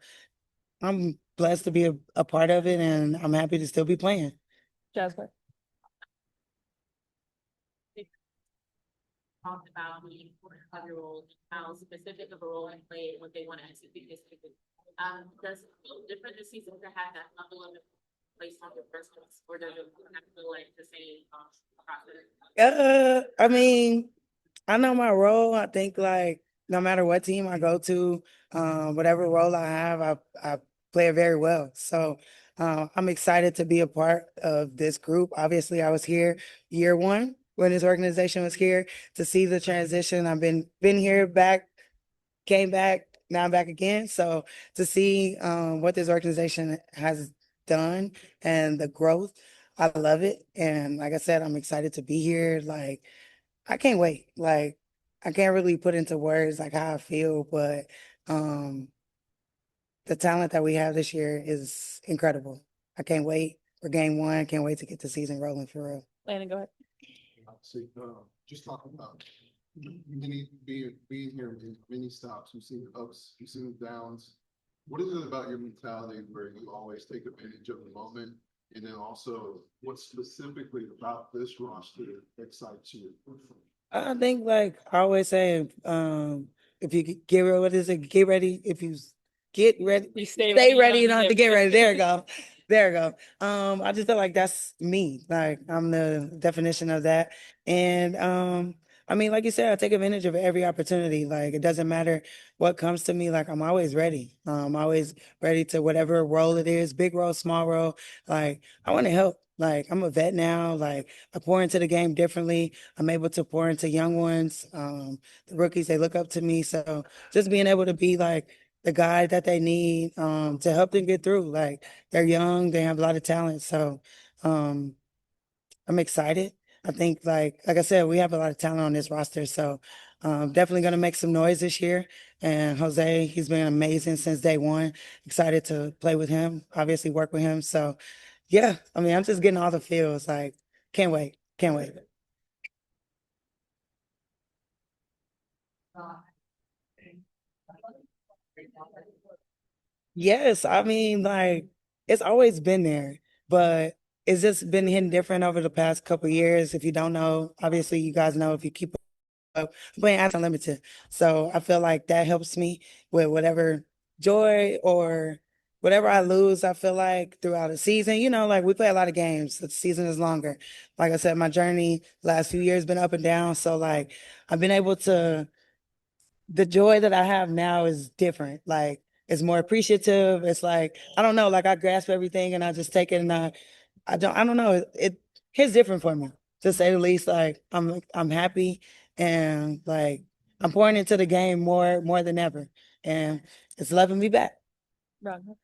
Speaker 14: I'm blessed to be a part of it and I'm happy to still be playing.
Speaker 2: Jasper.
Speaker 11: Talked about the importance of your role, how specific of a role you play, what they want to execute this season. Does it feel different this season to have that level of place on your personals, or does it have to feel like the same process?
Speaker 14: I mean, I know my role. I think like no matter what team I go to, whatever role I have, I play it very well. So I'm excited to be a part of this group. Obviously, I was here year one when this organization was here to see the transition. I've been here back, came back, now I'm back again. So to see what this organization has done and the growth, I love it. And like I said, I'm excited to be here. Like, I can't wait. Like, I can't really put into words like how I feel, but the talent that we have this year is incredible. I can't wait for game one. Can't wait to get the season rolling for real.
Speaker 2: Landon, go ahead.
Speaker 4: See, just talking about being here, many stops, you've seen the ups, you've seen the downs. What is it about your mentality where you always take advantage of the moment? And then also, what specifically about this roster excites you?
Speaker 14: I think, like I always say, if you get ready, what is it? Get ready. If you get ready,
Speaker 2: You stay
Speaker 14: ready. You don't have to get ready. There you go. There you go. I just feel like that's me. Like I'm the definition of that. And I mean, like you said, I take advantage of every opportunity. Like it doesn't matter what comes to me. Like I'm always ready. I'm always ready to whatever role it is, big role, small role. Like I want to help. Like I'm a vet now. Like I pour into the game differently. I'm able to pour into young ones. The rookies, they look up to me. So just being able to be like the guy that they need to help them get through. Like they're young, they have a lot of talent. So I'm excited. I think like I said, we have a lot of talent on this roster. So definitely gonna make some noise this year. And Jose, he's been amazing since day one. Excited to play with him, obviously work with him. So yeah, I mean, I'm just getting all the feels. Like, can't wait. Can't wait. Yes, I mean, like, it's always been there, but it's just been hitting different over the past couple of years. If you don't know, obviously, you guys know if you keep up playing Ads Unlimited. So I feel like that helps me with whatever joy or whatever I lose, I feel like throughout the season. You know, like we play a lot of games. The season is longer. Like I said, my journey last few years been up and down. So like I've been able to the joy that I have now is different. Like it's more appreciative. It's like, I don't know, like I grasp everything and I just take it and I don't know. It hits different for me, to say the least. Like I'm happy and like I'm pouring into the game more than ever. And it's loving me back.
Speaker 2: Wrong.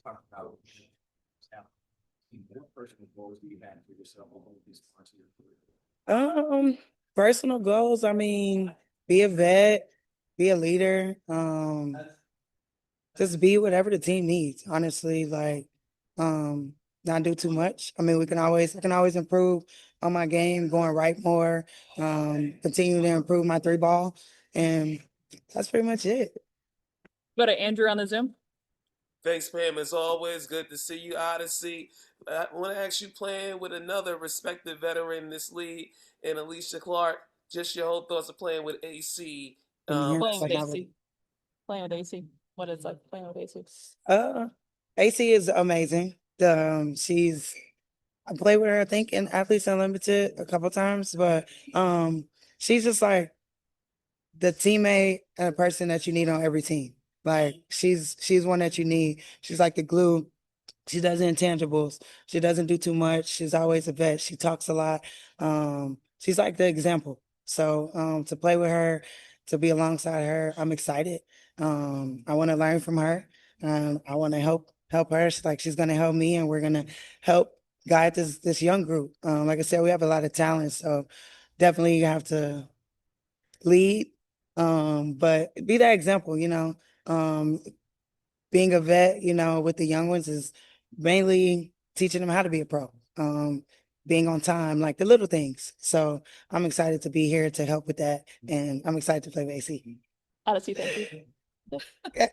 Speaker 5: Talk about now, what personal goals do you have for yourself over these parts of your career?
Speaker 14: Personal goals, I mean, be a vet, be a leader, just be whatever the team needs, honestly, like not do too much. I mean, I can always improve on my game, going right more, continue to improve my three ball, and that's pretty much it.
Speaker 2: Go to Andrew on the Zoom.
Speaker 15: Thanks, Pam. It's always good to see you, Odyssey. I want to ask you, playing with another respected veteran in this league, and Alysha Clark, just your whole thoughts of playing with AC.
Speaker 14: Can you hear me?
Speaker 2: Playing with
Speaker 14: Like, not
Speaker 2: AC.
Speaker 14: really.
Speaker 2: Playing with AC. What is like playing with AC?
Speaker 14: AC is amazing. I played with her, I think, in Athletes Unlimited a couple times, but she's just like the teammate and a person that you need on every team. Like she's one that you need. She's like the glue. She does intangibles. She doesn't do too much. She's always a vet. She talks a lot. She's like the example. So to play with her, to be alongside her, I'm excited. I want to learn from her. I want to help her. She's gonna help me, and we're gonna help guide this young group. Like I said, we have a lot of talent, so definitely you have to lead, but be that example, being a vet, with the young ones is mainly teaching them how to be a pro, being on time, like the little things. So I'm excited to be here to help with that, and I'm excited to play with AC.
Speaker 2: Odyssey, thank you.
Speaker 14: Yeah.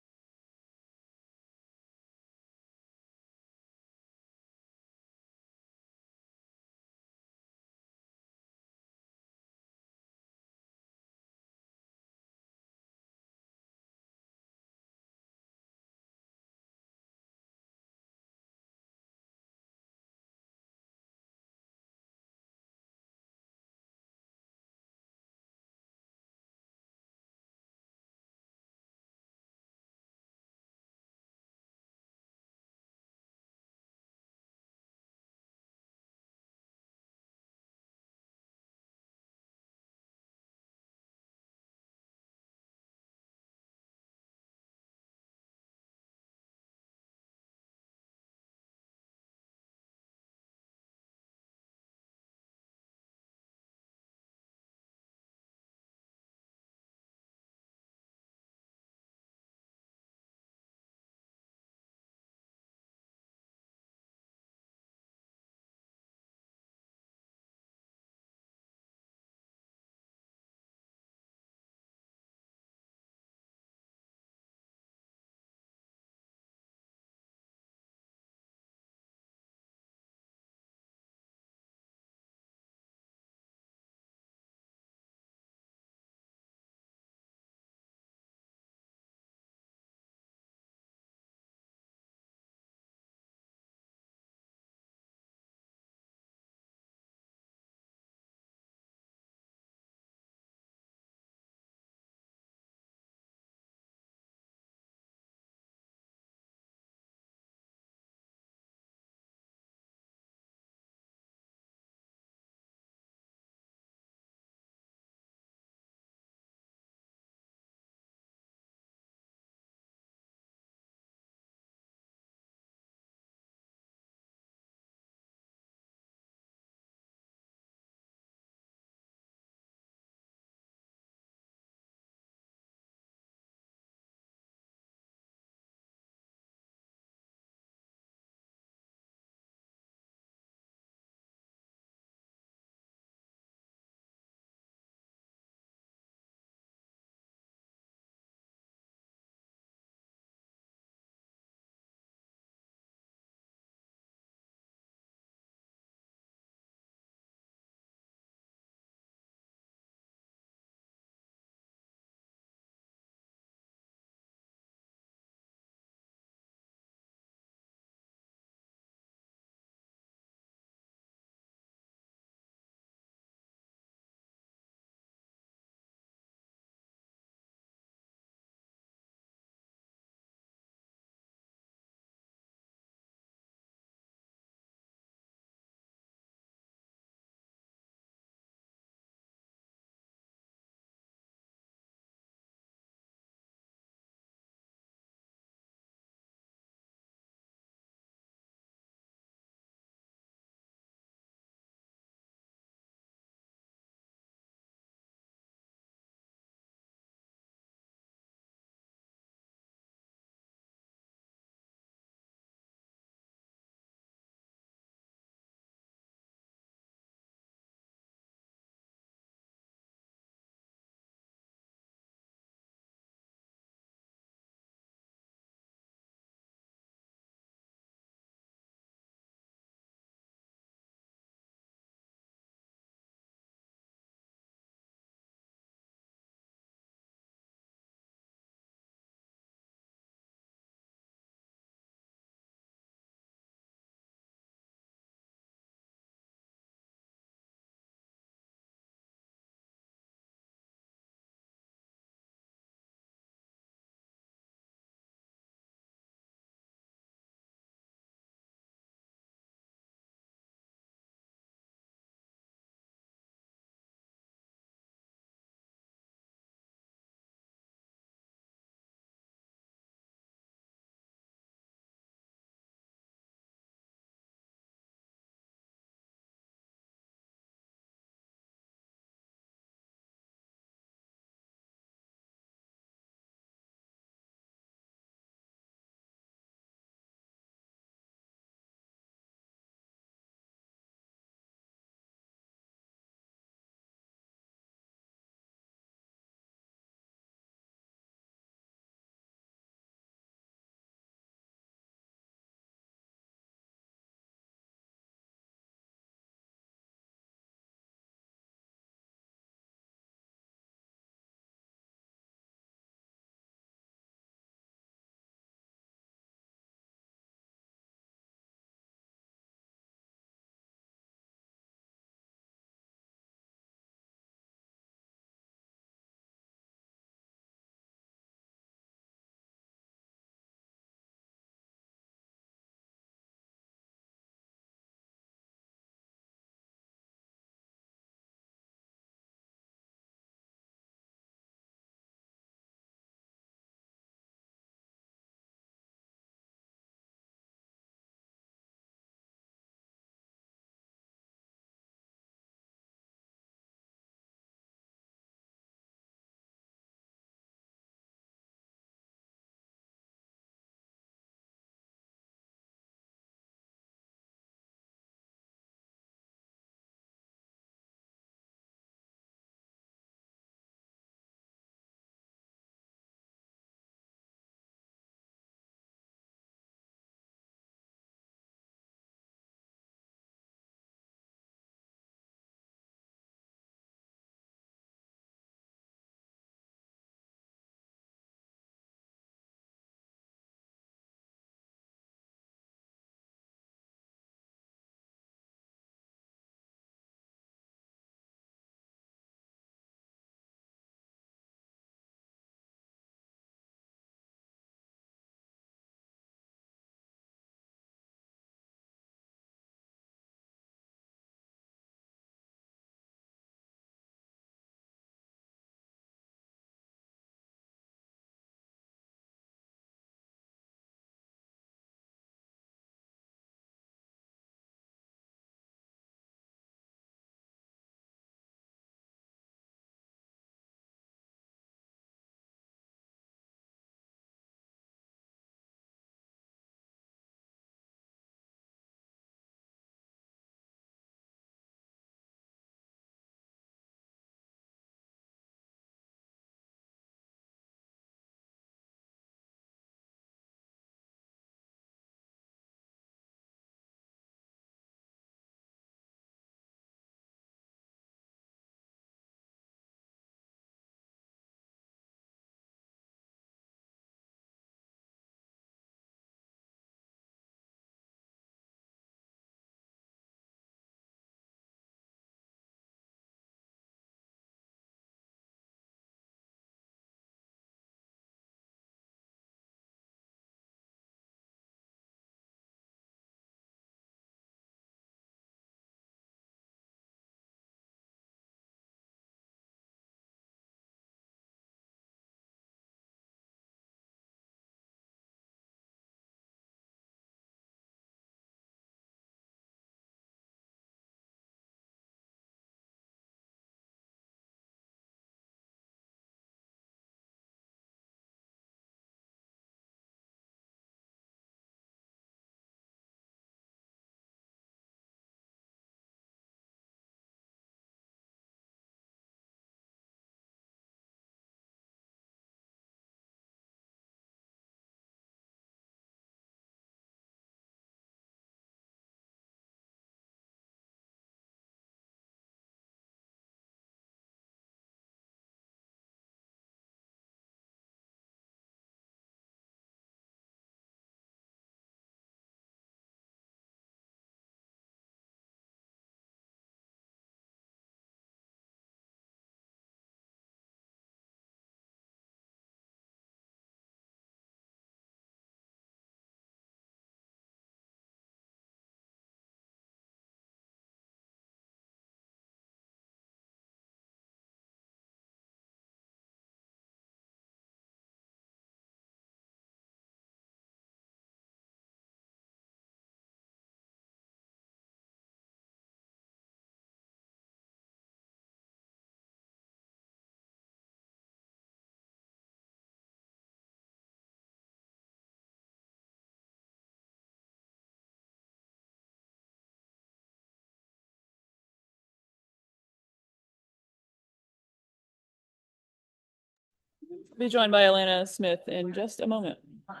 Speaker 2: Be joined by Alanna Smith in just a moment. Okay.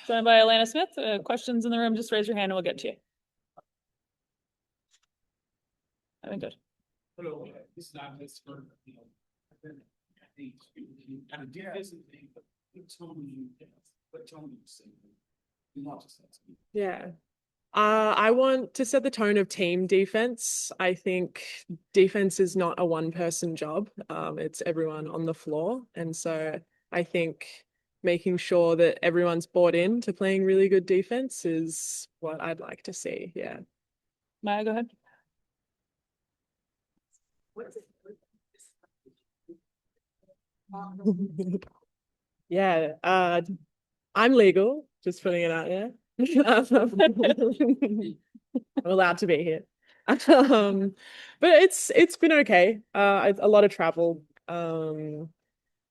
Speaker 2: Joined by Alanna Smith. Questions in the room, just raise your hand and we'll get to you. I think good.
Speaker 10: Hello, this is not this for, you know, I think you kind of did this thing, but what tone you say? You want to say something.
Speaker 12: Yeah. I want to set the tone of team defense. I think defense is not a one-person job. It's everyone on the floor. And so I think making sure that everyone's bought in to playing really good defense is what I'd like to see. Yeah.
Speaker 2: Maya, go ahead.
Speaker 12: Yeah. I'm legal, just putting it out there. I'm allowed to be here. But it's been okay. A lot of travel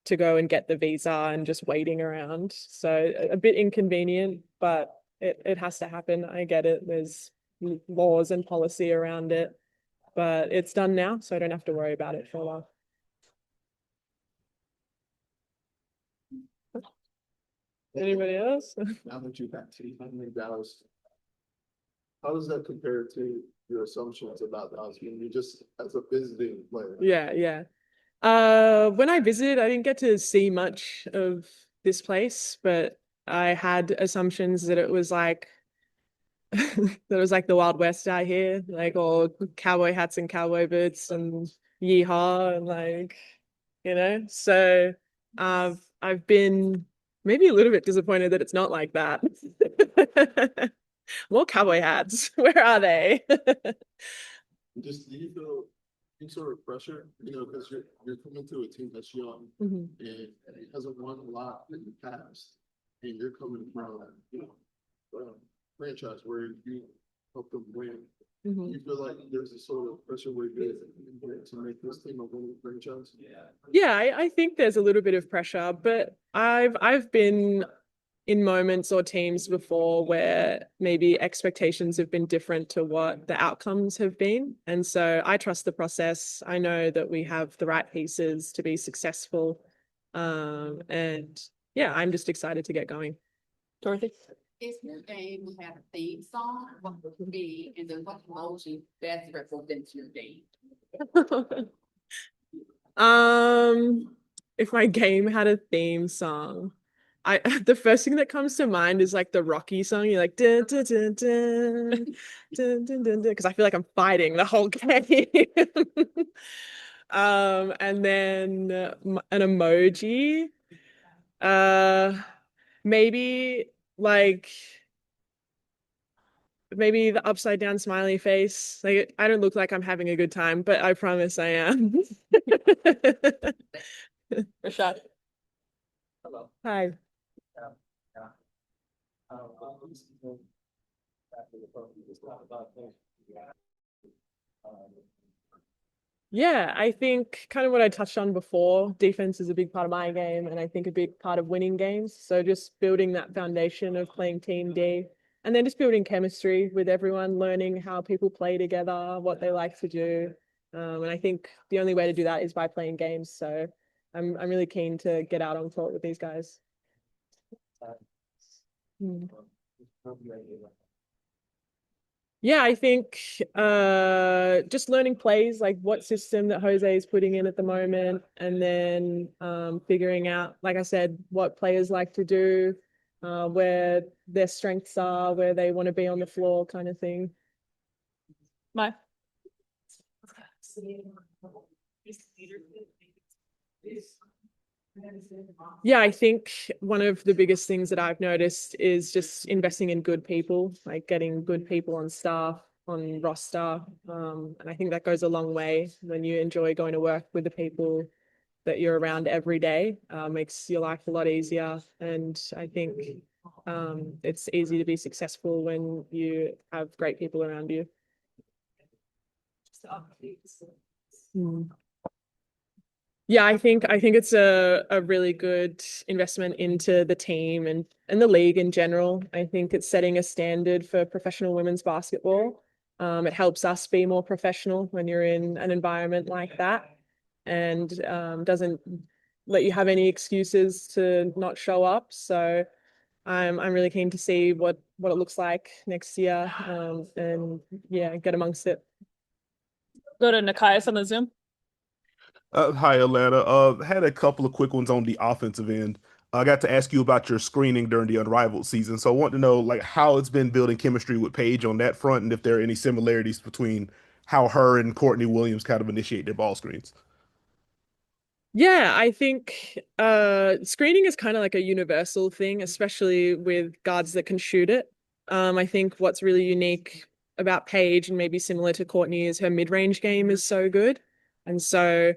Speaker 12: to go and get the visa and just waiting around. So a bit inconvenient, but it has to happen. I get it. There's laws and policy around it, but it's done now, so I don't have to worry about it for a while. Anybody else?
Speaker 4: Now that you've had team in Dallas, how does that compare to your assumptions about Dallas? I mean, you just as a visiting player.
Speaker 12: Yeah. When I visited, I didn't get to see much of this place, but I had assumptions that it was like that it was like the Wild West out here, like all cowboy hats and cowboy boots and yeehaw and like, you know. So I've been maybe a little bit disappointed that it's not like that. More cowboy hats. Where are they?
Speaker 4: Just do you feel any sort of pressure, you know, because you're coming to a team that's young
Speaker 12: Mhm.
Speaker 4: and it hasn't won a lot in the past, and you're coming from, you know, franchise where you help them win.
Speaker 12: Mhm.
Speaker 4: You feel like there's a sort of pressure where you're to make this team a winning franchise?
Speaker 12: Yeah, I think there's a little bit of pressure, but I've been in moments or teams before where maybe expectations have been different to what the outcomes have been. And so I trust the process. I know that we have the right pieces to be successful. And yeah, I'm just excited to get going. Dorothy?
Speaker 7: If your game had a theme song, what would it be, and then what emoji best represents your game?
Speaker 12: If my game had a theme song, the first thing that comes to mind is like the Rocky song. You're like dun, dun, dun, dun, dun, dun, dun, because I feel like I'm fighting the whole game. And then an emoji. Maybe like maybe the upside down smiley face. Like I don't look like I'm having a good time, but I promise I am. Rashad.
Speaker 10: Hello.
Speaker 12: Hi. Yeah, I think kind of what I touched on before, defense is a big part of my game, and I think a big part of winning games. So just building that foundation of playing Team D, and then just building chemistry with everyone, learning how people play together, what they like to do. And I think the only way to do that is by playing games. So I'm really keen to get out on court with these guys. Yeah, I think just learning plays, like what system that Jose is putting in at the moment, and then figuring out, like I said, what players like to do, where their strengths are, where they want to be on the floor, kind of thing. My. Yeah, I think one of the biggest things that I've noticed is just investing in good people, like getting good people on staff, on roster. And I think that goes a long way when you enjoy going to work with the people that you're around every day. Makes your life a lot easier. And I think It's easy to be successful when you have great people around you. Hmm. Yeah, I think it's a really good investment into the team and the league in general. I think it's setting a standard for professional women's basketball. It helps us be more professional when you're in an environment like that, and doesn't let you have any excuses to not show up. So I'm really keen to see what it looks like next year, and yeah, get amongst it.
Speaker 2: Go to Nikias on the Zoom.
Speaker 16: Hi, Atlanta. Had a couple of quick ones on the offensive end. I got to ask you about your screening during the Unrivaled season, so I want to know like how it's been building chemistry with Paige on that front, and if there are any similarities between how her and Courtney Williams kind of initiate their ball screens.
Speaker 12: Yeah, I think screening is kind of like a universal thing, especially with guards that can shoot it. I think what's really unique about Paige and maybe similar to Courtney is her mid-range game is so good. And so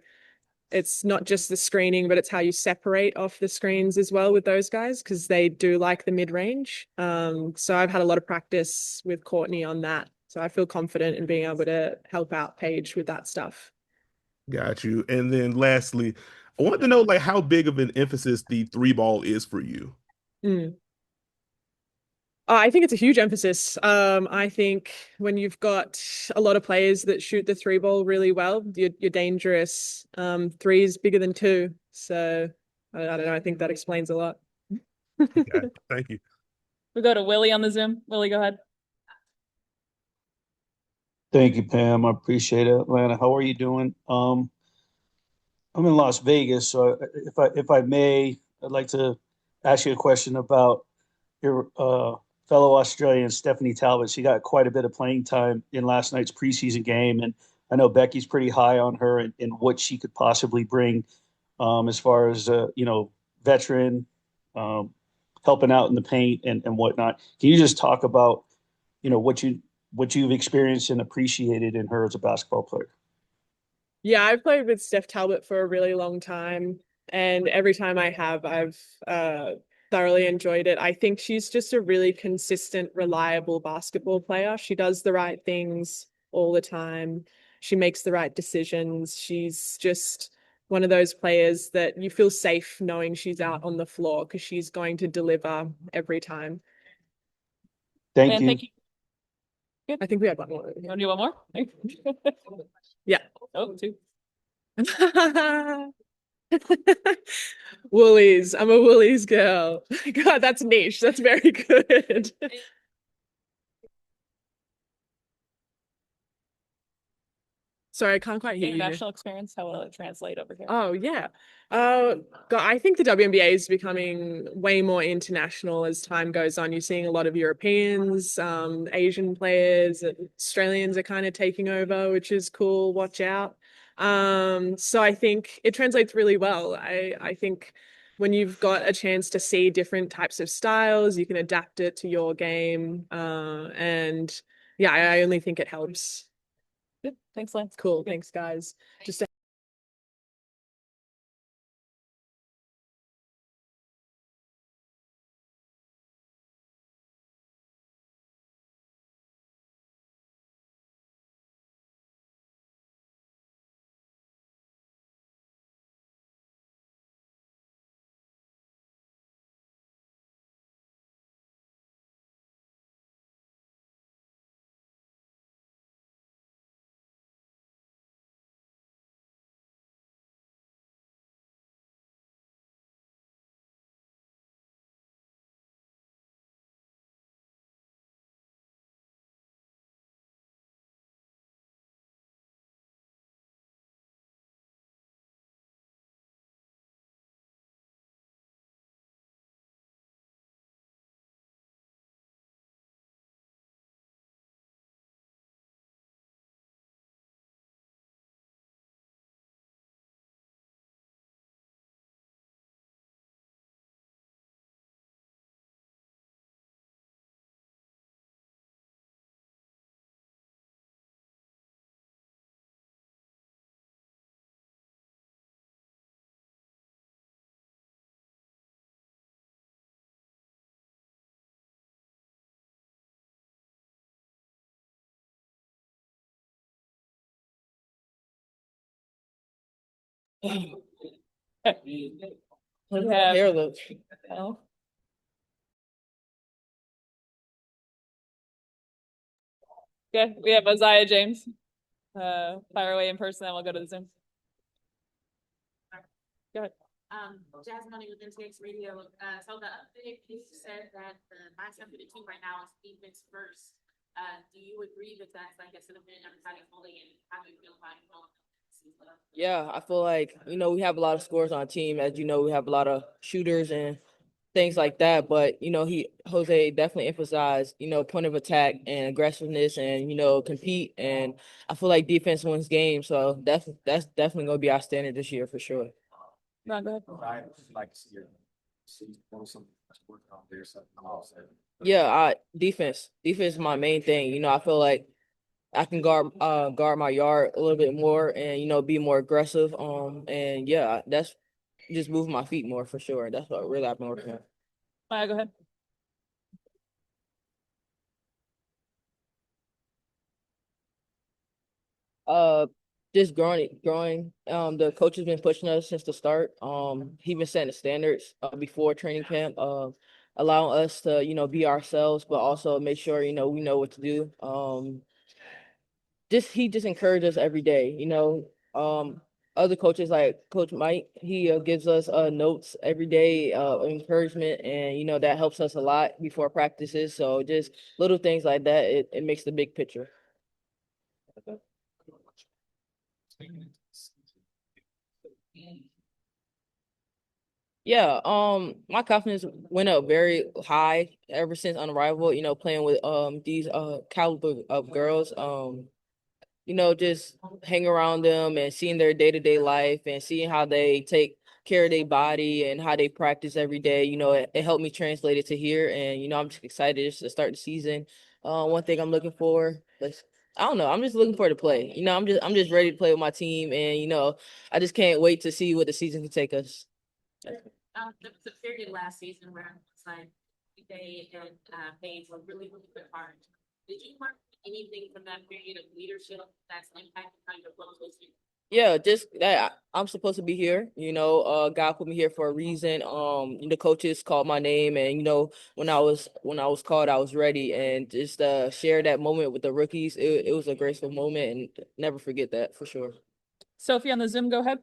Speaker 12: it's not just the screening, but it's how you separate off the screens as well with those guys because they do like the mid-range. So I've had a lot of practice with Courtney on that. So I feel confident in being able to help out Paige with that stuff.
Speaker 16: Got you. And then lastly, I want to know like how big of an emphasis the three ball is for you.
Speaker 12: Mm. I think it's a huge emphasis. I think when you've got a lot of players that shoot the three ball really well, you're dangerous. Three is bigger than two. So I don't know. I think that explains a lot.
Speaker 16: Okay, thank you.
Speaker 2: We go to Willie on the Zoom. Willie, go ahead.
Speaker 17: Thank you, Pam. I appreciate it. Atlanta, how are you doing? I'm in Las Vegas, so if I may, I'd like to ask you a question about your fellow Australian Stephanie Talbot. She got quite a bit of playing time in last night's preseason game, and I know Becky's pretty high on her and what she could possibly bring as far as veteran um, helping out in the paint and whatnot. Can you just talk about what you've experienced and appreciated in her as a basketball player?
Speaker 12: Yeah, I've played with Steph Talbot for a really long time, and every time I have, I've thoroughly enjoyed it. I think she's just a really consistent, reliable basketball player. She does the right things all the time. She makes the right decisions. She's just one of those players that you feel safe knowing she's out on the floor because she's going to deliver every time.
Speaker 17: Thank you.
Speaker 2: Thank you. Good.
Speaker 12: I think we had one more.
Speaker 2: You want to do one more?
Speaker 12: Yeah.
Speaker 2: Oh, two.
Speaker 12: Woolies. I'm a Woolies girl. God, that's niche. That's very good. Sorry, I can't quite hear you.
Speaker 2: International experience, how will it translate over here?
Speaker 12: Oh, yeah. God, I think the WNBA is becoming way more international as time goes on. You're seeing a lot of Europeans, Asian players, Australians are kind of taking over, which is cool. Watch out. So I think it translates really well. I think when you've got a chance to see different types of styles, you can adapt it to your game. And yeah, I only think it helps.
Speaker 2: Good. Thanks, Lance.
Speaker 12: Cool. Thanks, guys. Just
Speaker 2: We have,
Speaker 12: Hair look.
Speaker 2: oh. Okay, we have Aziaha James. Fire away in person, then we'll go to the Zoom. Go ahead.
Speaker 11: Jasmine with NTX Radio. So the update, you said that the mindset for the team right now is defense first. Do you agree that that's like a sentiment everybody fully, and how do you feel about it?
Speaker 12: Yeah, I feel like, we have a lot of scores on our team. As you know, we have a lot of shooters and things like that. But, Jose definitely emphasized, point of attack and aggressiveness and, compete. And I feel like defense wins games. So that's definitely going to be our standard this year for sure.
Speaker 2: Ron, go ahead.
Speaker 5: I like to see some work on there, something offset.
Speaker 12: Yeah, defense. Defense is my main thing. I feel like I can guard my yard a little bit more and be more aggressive. And yeah, that's just moving my feet more for sure. That's what really I've been working on.
Speaker 2: Maya, go ahead.
Speaker 12: Just growing. The coach has been pushing us since the start. He been setting the standards before training camp, allowing us to, be ourselves, but also make sure, we know what to do. He just encourages us every day, other coaches like Coach Mike, he gives us notes every day, encouragement, and that helps us a lot before practices. So just little things like that, it makes the big picture. Yeah, my confidence went up very high ever since Unrivaled, playing with these caliber of girls. Just hang around them and seeing their day-to-day life and seeing how they take care of their body and how they practice every day. It helped me translate it to here. And, I'm just excited just to start the season. One thing I'm looking for, but I don't know, I'm just looking for to play. I'm just ready to play with my team. And, I just can't wait to see what the season can take us.
Speaker 11: There was a period last season where it's like they and Paige were really good hard. Did you learn anything from that period of leadership that's impacted how your flow this year?
Speaker 12: Yeah, just that I'm supposed to be here. God put me here for a reason. The coaches called my name, and when I was called, I was ready. And just share that moment with the rookies. It was a graceful moment, and never forget that for sure.
Speaker 2: Sophie on the Zoom, go ahead.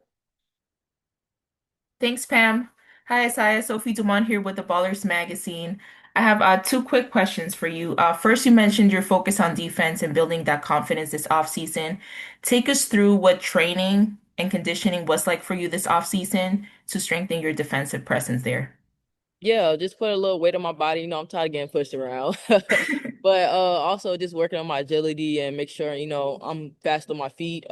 Speaker 18: Thanks, Pam. Hi, Isaiah. Sophie Dumont here with the Ballers Magazine. I have two quick questions for you. First, you mentioned your focus on defense and building that confidence this offseason. Take us through what training and conditioning was like for you this offseason to strengthen your defensive presence there.
Speaker 12: Yeah, just put a little weight on my body. I'm tired of getting pushed around. But also just working on my agility and make sure, I'm fast on my feet.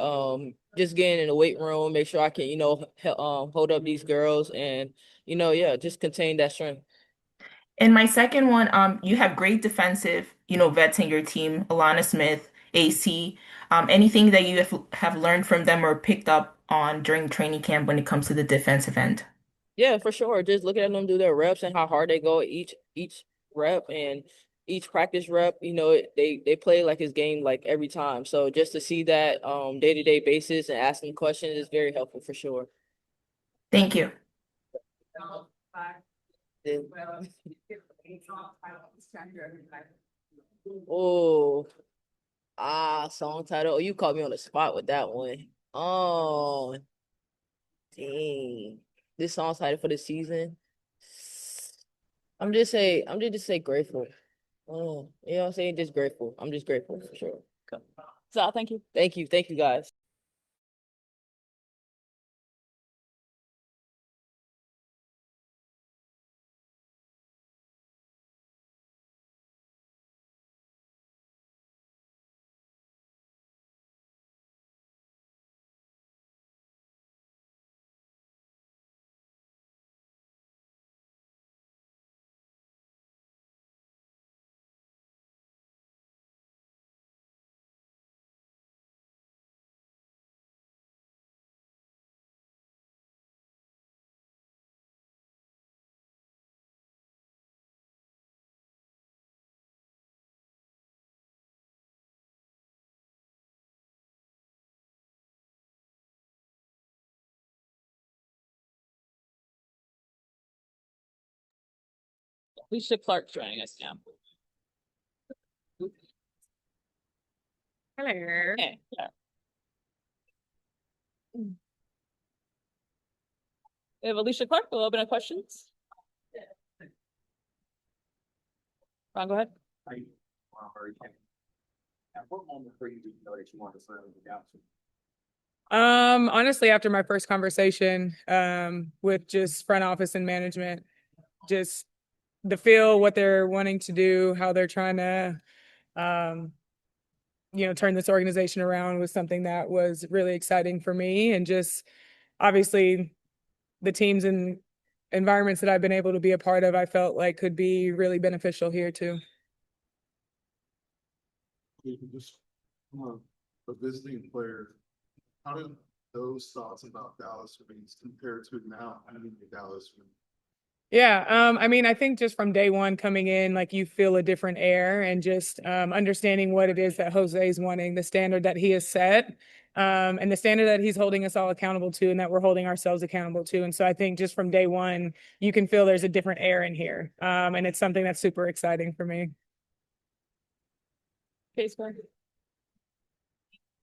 Speaker 12: Just getting in the weight room, make sure I can, hold up these girls and, yeah, just contain that strength.
Speaker 18: And my second one, you have great defensive, vets in your team, Alanna Smith, AC. Anything that you have learned from them or picked up on during training camp when it comes to the defensive end?
Speaker 12: Yeah, for sure. Just looking at them do their reps and how hard they go each rep and each practice rep, they play like it's game like every time. So just to see that day-to-day basis and asking questions is very helpful for sure.
Speaker 18: Thank you.
Speaker 12: Oh, song title. Oh, you caught me on the spot with that one. Oh, dang. This song title for the season. I'm just say grateful. Oh, you know what I'm saying? Just grateful. I'm just grateful for sure.
Speaker 2: So thank you.
Speaker 12: Thank you. Thank you guys.
Speaker 2: Alysha Clark joining us now.
Speaker 19: Hello.
Speaker 2: Okay. We have Alysha Clark. We'll open up questions. Ron, go ahead.
Speaker 5: At what moment for you did you know that you wanted to sign with the Dallas?
Speaker 19: Honestly, after my first conversation, with just front office and management, just the feel, what they're wanting to do, how they're trying to, turn this organization around was something that was really exciting for me. And just obviously the teams and environments that I've been able to be a part of, I felt like could be really beneficial here too.
Speaker 4: Just a visiting player, how do those thoughts about Dallas Wings compare to now having the Dallas Wings?
Speaker 19: Yeah, I mean, I think just from day one coming in, like you feel a different air and just understanding what it is that Jose is wanting, the standard that he has set, and the standard that he's holding us all accountable to and that we're holding ourselves accountable to. And so I think just from day one, you can feel there's a different air in here. And it's something that's super exciting for me.
Speaker 2: Paige Bueckers.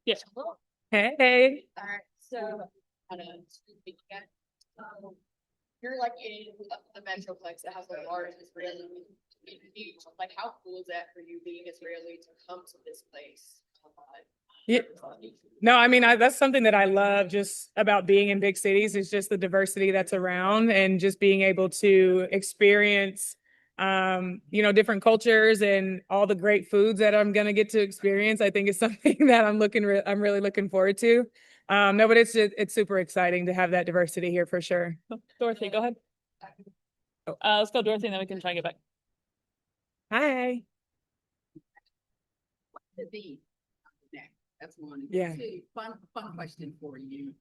Speaker 2: Yes.
Speaker 19: Hey.
Speaker 7: All right, so you're like in the Metroplex that has the largest Israeli community. Like, how cool is that for you being Israeli to come to this place?
Speaker 19: Yeah. No, I mean, that's something that I love just about being in big cities is just the diversity that's around and just being able to experience, different cultures and all the great foods that I'm going to get to experience. I think is something that I'm really looking forward to. No, but it's super exciting to have that diversity here for sure.
Speaker 2: Dorothy, go ahead. Let's go Dorothy and then we can try and get back.
Speaker 19: Hi.
Speaker 7: That's one.
Speaker 19: Yeah.
Speaker 7: Two, fun question for you.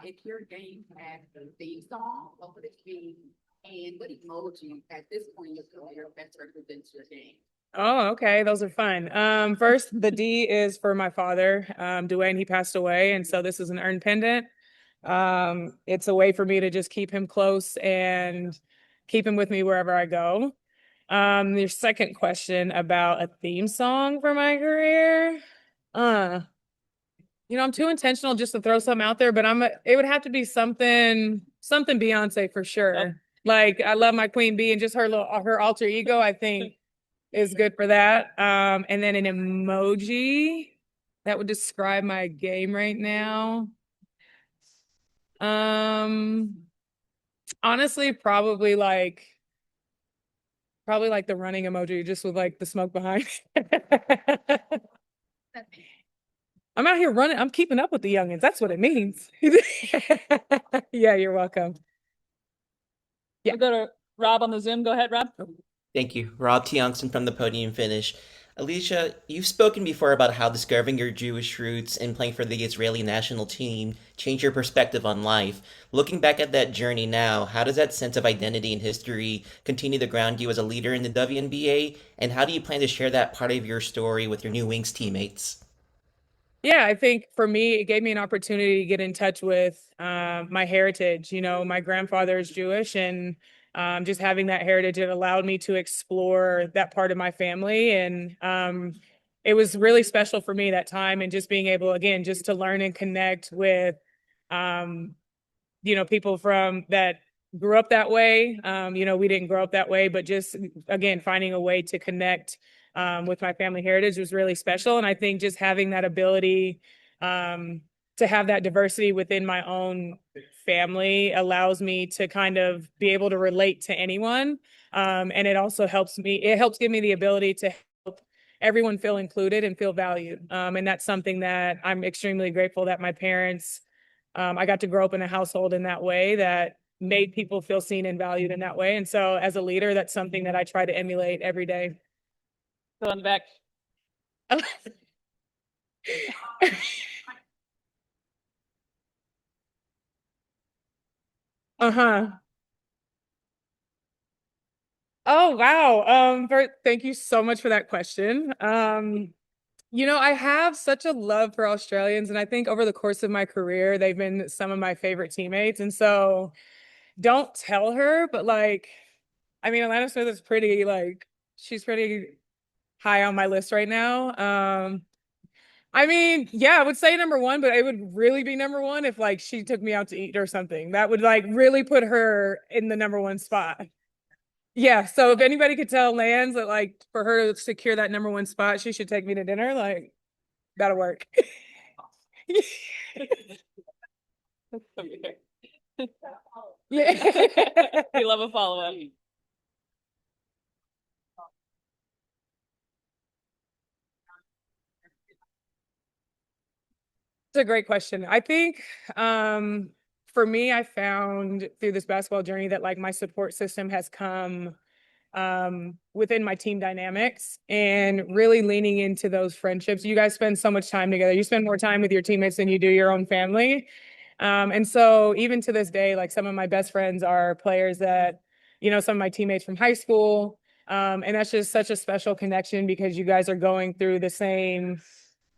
Speaker 7: If your game had a theme song, what would it be? And what emoji at this point is your best represents your game?
Speaker 19: Oh, okay. Those are fun. First, the D is for my father, Dwayne. He passed away, and so this is an earned pendant. It's a way for me to just keep him close and keep him with me wherever I go. Your second question about a theme song for my career. I'm too intentional just to throw something out there, but it would have to be something Beyonce for sure. Yep. Like I love my Queen Bee and just her alter ego, I think is good for that. And then an emoji that would describe my game right now. Honestly, probably like the running emoji, just with like the smoke behind. I'm out here running. I'm keeping up with the youngins. That's what it means. Yeah, you're welcome.
Speaker 2: Yeah. We'll go to Rob on the Zoom. Go ahead, Rob.
Speaker 13: Thank you. Rob Tiongson from the Podium Finish. Alysha, you've spoken before about how discovering your Jewish roots and playing for the Israeli national team changed your perspective on life. Looking back at that journey now, how does that sense of identity and history continue to ground you as a leader in the WNBA? And how do you plan to share that part of your story with your new Wings teammates?
Speaker 19: Yeah, I think for me, it gave me an opportunity to get in touch with my heritage. My grandfather is Jewish, and just having that heritage, it allowed me to explore that part of my family. And it was really special for me that time, and just being able, again, just to learn and connect with, people from that grew up that way. We didn't grow up that way, but just, again, finding a way to connect with my family heritage was really special. And I think just having that ability to have that diversity within my own family allows me to kind of be able to relate to anyone. And it also helps give me the ability to help everyone feel included and feel valued. And that's something that I'm extremely grateful that my parents, I got to grow up in a household in that way that made people feel seen and valued in that way. And so as a leader, that's something that I try to emulate every day.
Speaker 2: Go in the back.
Speaker 19: Uh-huh. Oh, wow. Thank you so much for that question. I have such a love for Australians, and I think over the course of my career, they've been some of my favorite teammates. And so don't tell her, but like, I mean, Alanna Smith is pretty, like, she's pretty high on my list right now. I mean, yeah, I would say number one, but it would really be number one if like she took me out to eat or something. That would like really put her in the number one spot. Yeah. So if anybody could tell Lance that like for her to secure that number one spot, she should take me to dinner, like that'll work. Yeah.
Speaker 2: We love a follow-up.
Speaker 19: It's a great question. I think for me, I found through this basketball journey that like my support system has come within my team dynamics and really leaning into those friendships. You guys spend so much time together. You spend more time with your teammates than you do your own family. And so even to this day, like some of my best friends are players that, you know, some of my teammates from high school. And that's just such a special connection because you guys are going through the same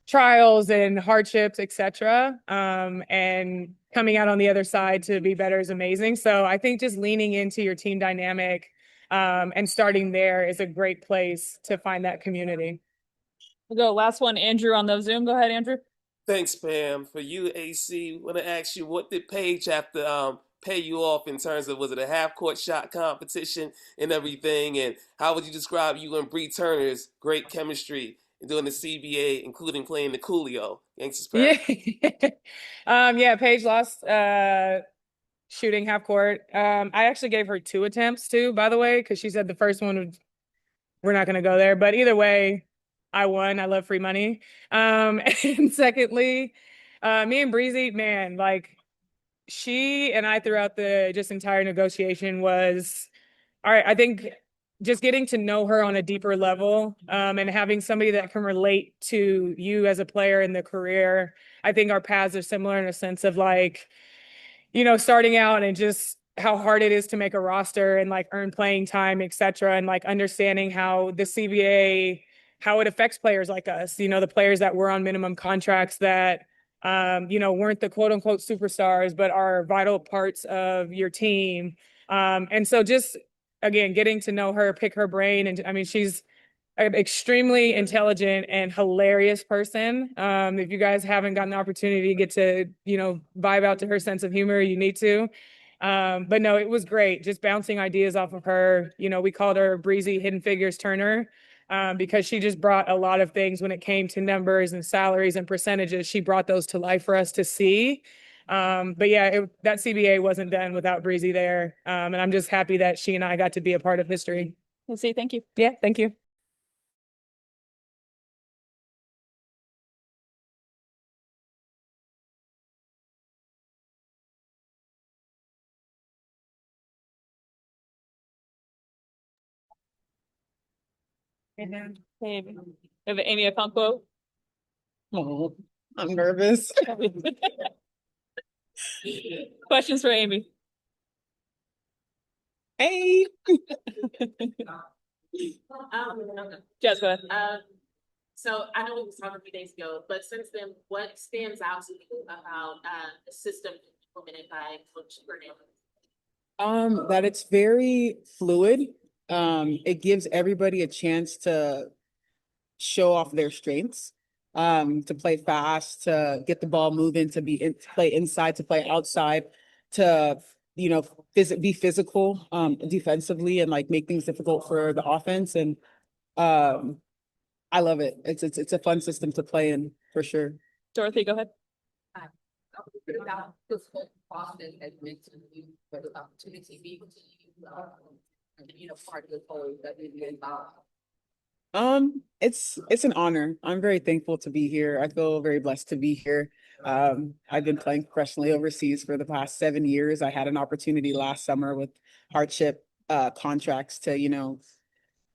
Speaker 19: trials and hardships, etc. And coming out on the other side to be better is amazing. So I think just leaning into your team dynamic and starting there is a great place to find that community.
Speaker 2: We'll go last one, Andrew on the Zoom. Go ahead, Andrew.
Speaker 15: Thanks, Pam. For you, AC, want to ask you, what did Paige have to pay you off in terms of, was it a half-court shot competition and everything? And how would you describe you and Bree Turner's great chemistry doing the CBA, including playing the Coolio? Gangsters Paradise.
Speaker 19: Yeah. Yeah, Paige lost shooting half court. I actually gave her 2 attempts too, by the way, because she said the first one we're not gonna go there. But either way, I won. I love free money. And secondly, me and Breezy, man, like she and I throughout the just entire negotiation was all right. I think just getting to know her on a deeper level, and having somebody that can relate to you as a player in the career. I think our paths are similar in a sense of like, you know, starting out and just how hard it is to make a roster and like earn playing time, et cetera. And like understanding how the CBA, how it affects players like us, you know, the players that were on minimum contracts that, you know, weren't the quote unquote superstars, but are vital parts of your team. And so just, again, getting to know her, pick her brain. And I mean, she's an extremely intelligent and hilarious person. If you guys haven't gotten the opportunity to get to, you know, vibe out to her sense of humor, you need to. But no, it was great. Just bouncing ideas off of her. You know, we called her Breezy Hidden Figures Turner, because she just brought a lot of things when it came to numbers and salaries and percentages. She brought those to life for us to see. But yeah, that CBA wasn't done without Breezy there. And I'm just happy that she and I got to be a part of history.
Speaker 2: We'll see. Thank you.
Speaker 19: Yeah, thank you.
Speaker 2: Hey, we have Amy Okonkwo.
Speaker 20: Oh, I'm nervous.
Speaker 2: Questions for Amy.
Speaker 20: Hey.
Speaker 2: Jess, go ahead.
Speaker 11: So I know we was talking a few days ago, but since then, what stands out to you about the system implemented by Coach Fernandez?
Speaker 20: That it's very fluid. It gives everybody a chance to show off their strengths, to play fast, to get the ball moving, to play inside, to play outside, to, you know, be physical, defensively and like make things difficult for the offense. And I love it. It's a fun system to play in for sure.
Speaker 2: Dorothy, go ahead.
Speaker 7: About physical Boston has meant to you for the opportunity to be able to use, you know, part of the whole WNBA involved.
Speaker 20: It's an honor. I'm very thankful to be here. I feel very blessed to be here. I've been playing professionally overseas for the past 7 years. I had an opportunity last summer with hardship contracts to, you know,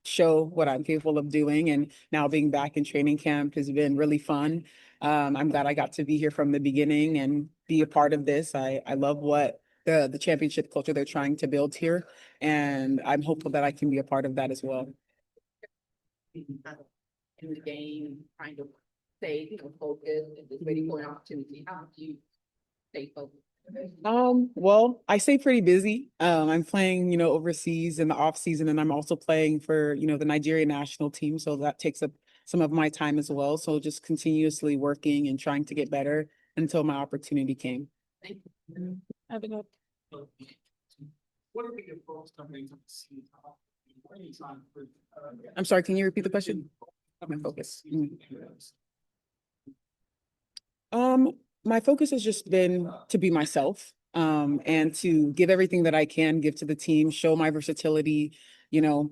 Speaker 20: show what I'm capable of doing. And now being back in training camp has been really fun. I'm glad I got to be here from the beginning and be a part of this. I love what the championship culture they're trying to build here. And I'm hopeful that I can be a part of that as well.
Speaker 7: In the game, trying to stay, you know, focused and just waiting for an opportunity. How do you stay focused?
Speaker 20: Well, I stay pretty busy. I'm playing, overseas in the off season, and I'm also playing for, the Nigeria national team. So that takes up some of my time as well. So just continuously working and trying to get better until my opportunity came.
Speaker 2: Thank you. Have a good.
Speaker 10: What are the goals coming into the season? What are you trying to?
Speaker 20: I'm sorry, can you repeat the question? My focus. My focus has just been to be myself, and to give everything that I can give to the team, show my versatility, you know,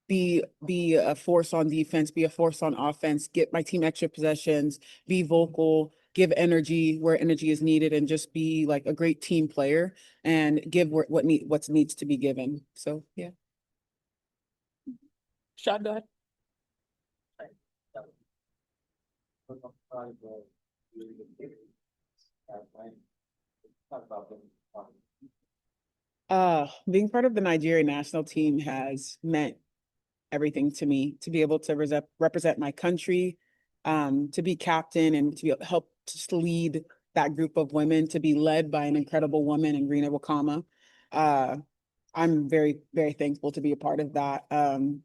Speaker 20: be a force on defense, be a force on offense, get my team extra possessions, be vocal, give energy where energy is needed, and just be like a great team player and give what needs to be given. So yeah.
Speaker 2: Shad, go ahead.
Speaker 20: Being part of the Nigeria national team has meant everything to me, to be able to represent my country, to be captain and to help to lead that group of women, to be led by an incredible woman in Rena Wakama. I'm very, very thankful to be a part of that.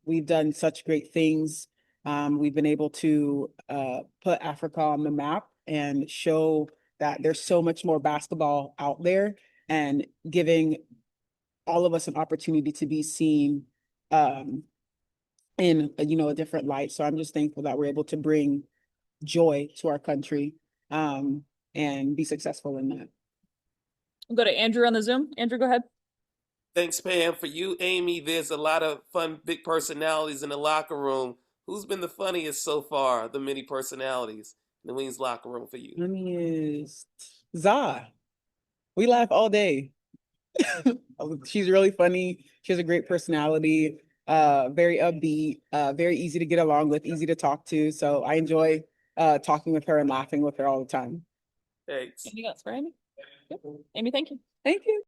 Speaker 20: We've done such great things. We've been able to put Africa on the map and show that there's so much more basketball out there, and giving all of us an opportunity to be seen in a different light. So I'm just thankful that we're able to bring joy to our country, and be successful in that.
Speaker 2: We'll go to Andrew on the Zoom. Andrew, go ahead.
Speaker 15: Thanks, Pam. For you, Amy, there's a lot of fun, big personalities in the locker room. Who's been the funniest so far, the many personalities in the Wings locker room for you?
Speaker 20: Funniest, Zah. We laugh all day. She's really funny. She has a great personality, very upbeat, very easy to get along with, easy to talk to. So I enjoy talking with her and laughing with her all the time.
Speaker 15: Thanks.
Speaker 2: Anything else for Amy? Yep. Amy, thank you.
Speaker 20: Thank you.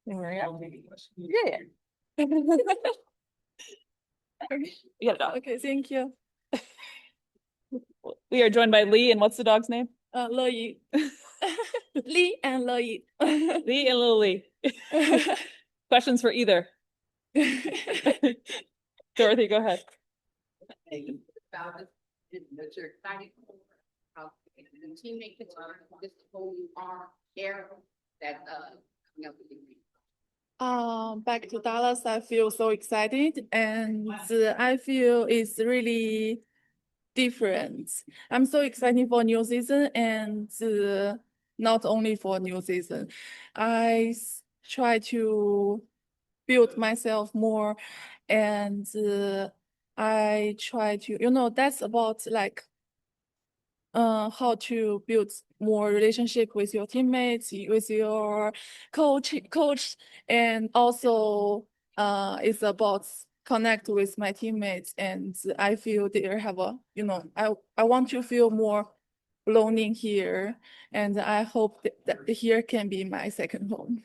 Speaker 9: Yeah. Okay, thank you.
Speaker 2: We are joined by Lee, and what's the dog's name?
Speaker 9: Loyi. Lee and Loyi.
Speaker 2: Lee and Lily. Questions for either. Dorothy, go ahead.
Speaker 7: About it, that you're excited for, how the teammate can learn just who you are, share that coming up with you.
Speaker 9: Back to Dallas, I feel so excited, and I feel it's really different. I'm so excited for new season, and not only for new season. Try to build myself more, and I try to, that's about like how to build more relationship with your teammates, with your coach, and also it's about connect with my teammates, and I feel they have a, I want to feel more belonging here, and I hope that here can be my second home.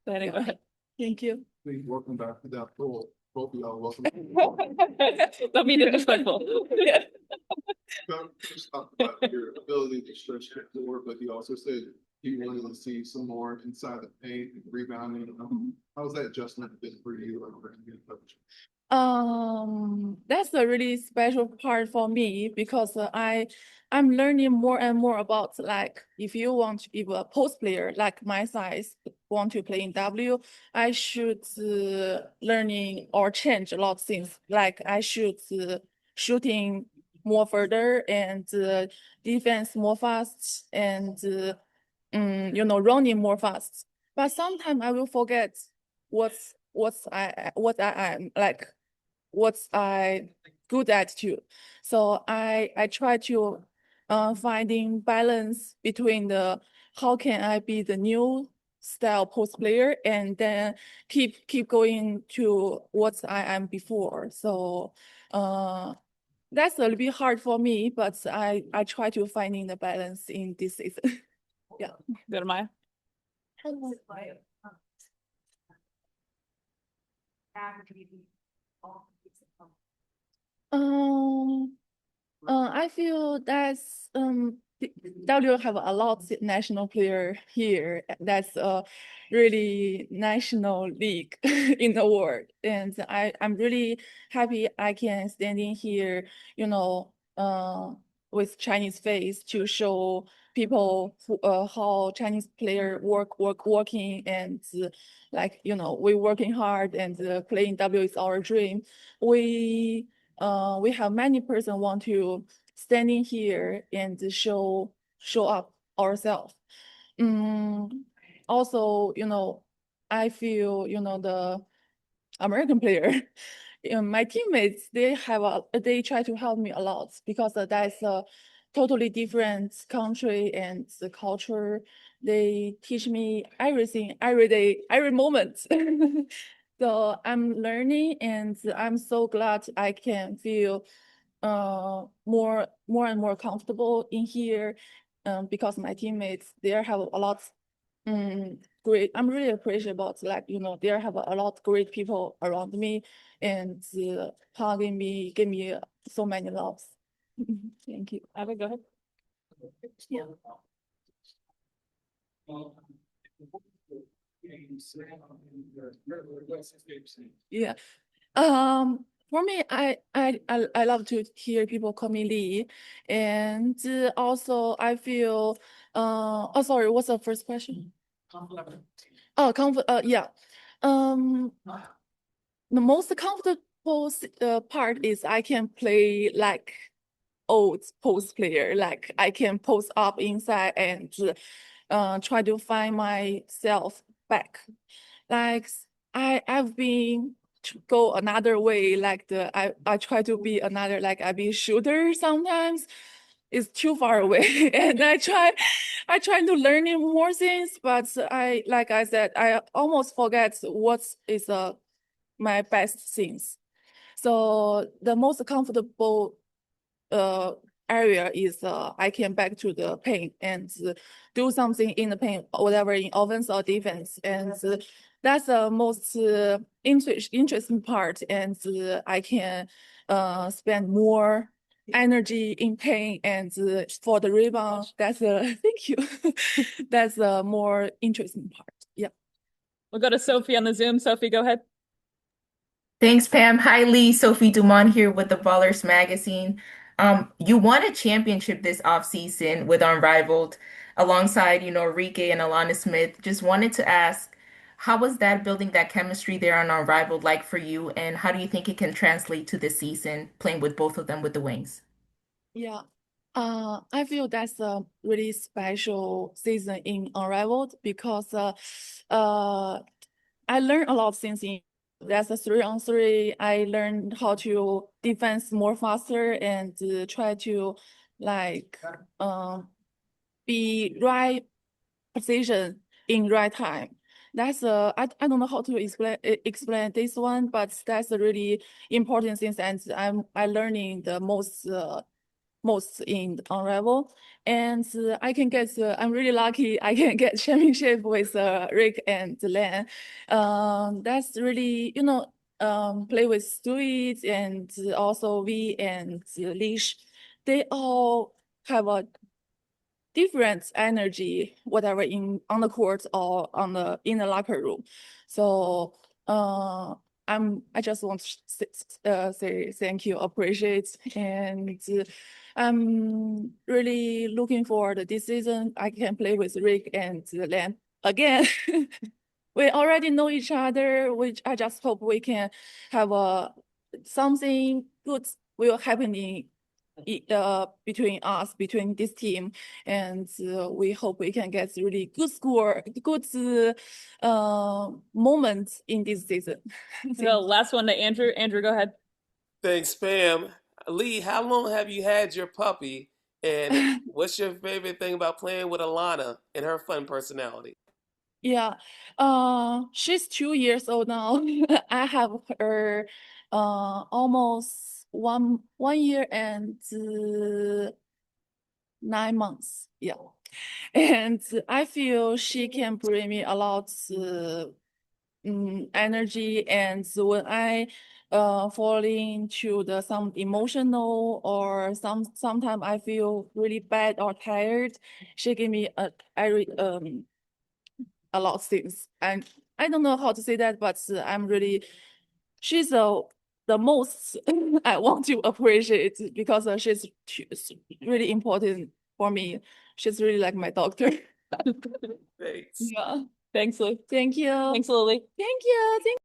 Speaker 2: Go ahead.
Speaker 9: Thank you.
Speaker 4: Please welcome back to that pool. Both of y'all welcome.
Speaker 2: Don't be disrespectful.
Speaker 4: Just talk about your ability to stretch the floor, but you also said you wanted to see some more inside the paint and rebounding. How's that adjustment been for you or for your coach?
Speaker 9: That's a really special part for me because I'm learning more and more about, like, if a post player like my size want to play in W, I should learning or change a lot of things. Like I should shooting more further and defense more fast and running more fast. But sometimes I will forget what I am like, what's I good at too. So I try to finding balance between the how can I be the new style post player and then keep going to what I am before. So that's a little bit hard for me, but I try to finding the balance in this season. Yeah.
Speaker 2: Go to Maya.
Speaker 9: I feel that's W have a lot of national player here. That's a really national league in the world, and I'm really happy I can stand in here, with Chinese face to show people how Chinese player working and like we working hard and playing W is our dream. We have many person want to stand in here and show up ourselves. Also, I feel the American player. My teammates, they try to help me a lot because that's a totally different country and the culture. They teach me everything every day, every moment. So I'm learning, and I'm so glad I can feel more and more comfortable in here, because my teammates, they have a lot great. I'm really appreciative about, like, there have a lot great people around me and hugging me, give me so many loves. Thank you.
Speaker 2: Abby, go ahead.
Speaker 9: Yeah. Yeah. For me, I love to hear people call me Lee, and also I feel oh, sorry, what's the first question? Oh, comfort. Yeah. The most comfortable part is I can play like old post player. Like I can post up inside and try to find myself back. Like I've been to go another way. Like I try to be another, like I be shooter sometimes. It's too far away, and I try to learning more things, but like I said, I almost forget what is my best things. So the most comfortable area is I can back to the paint and do something in the paint, whatever in offense or defense, and that's the most interesting part, and I can spend more energy in paint and for the rebound. That's thank you. That's the more interesting part. Yeah.
Speaker 2: We'll go to Sophie on the Zoom. Sophie, go ahead.
Speaker 18: Thanks, Pam. Hi, Lee. Sophie Dumont here with the Ballers Magazine. You won a championship this offseason with Unrivaled alongside, Arike and Alanna Smith. Just wanted to ask, how was that building that chemistry there on Unrivaled like for you? And how do you think it can translate to this season, playing with both of them with the Wings?
Speaker 9: Yeah. I feel that's a really special season in Unrivaled because I learned a lot of things in that's a 3-on-3. I learned how to defense more faster and try to like be right position in right time. That's I don't know how to explain this one, but that's a really important thing, and I learning the most in Unravel, and I can get I'm really lucky I can get championship with Rick and Len. That's really play with Stuart and also V and Leash. They all have a different energy, whatever on the court or in the locker room. So I just want to say thank you, appreciate, and I'm really looking forward this season. I can play with Rick and Len again. We already know each other, which I just hope we can have something good will happen between us, between this team, and we hope we can get really good score, good moment in this season.
Speaker 2: The last one to Andrew. Andrew, go ahead.
Speaker 15: Thanks, Pam. Lee, how long have you had your puppy? And what's your favorite thing about playing with Alanna and her fun personality?
Speaker 9: Yeah, she's 2 years old now. I have her almost one year and 9 months. Yeah. And I feel she can bring me a lot energy, and when I fall into some emotional or sometimes I feel really bad or tired, she give me a lot of things, and I don't know how to say that, but she's the most I want to appreciate because she's really important for me. She's really like my doctor.
Speaker 15: Thanks.
Speaker 9: Yeah.
Speaker 2: Thanks, Lou.
Speaker 9: Thank you.
Speaker 2: Thanks, Lily.
Speaker 9: Thank you. Thank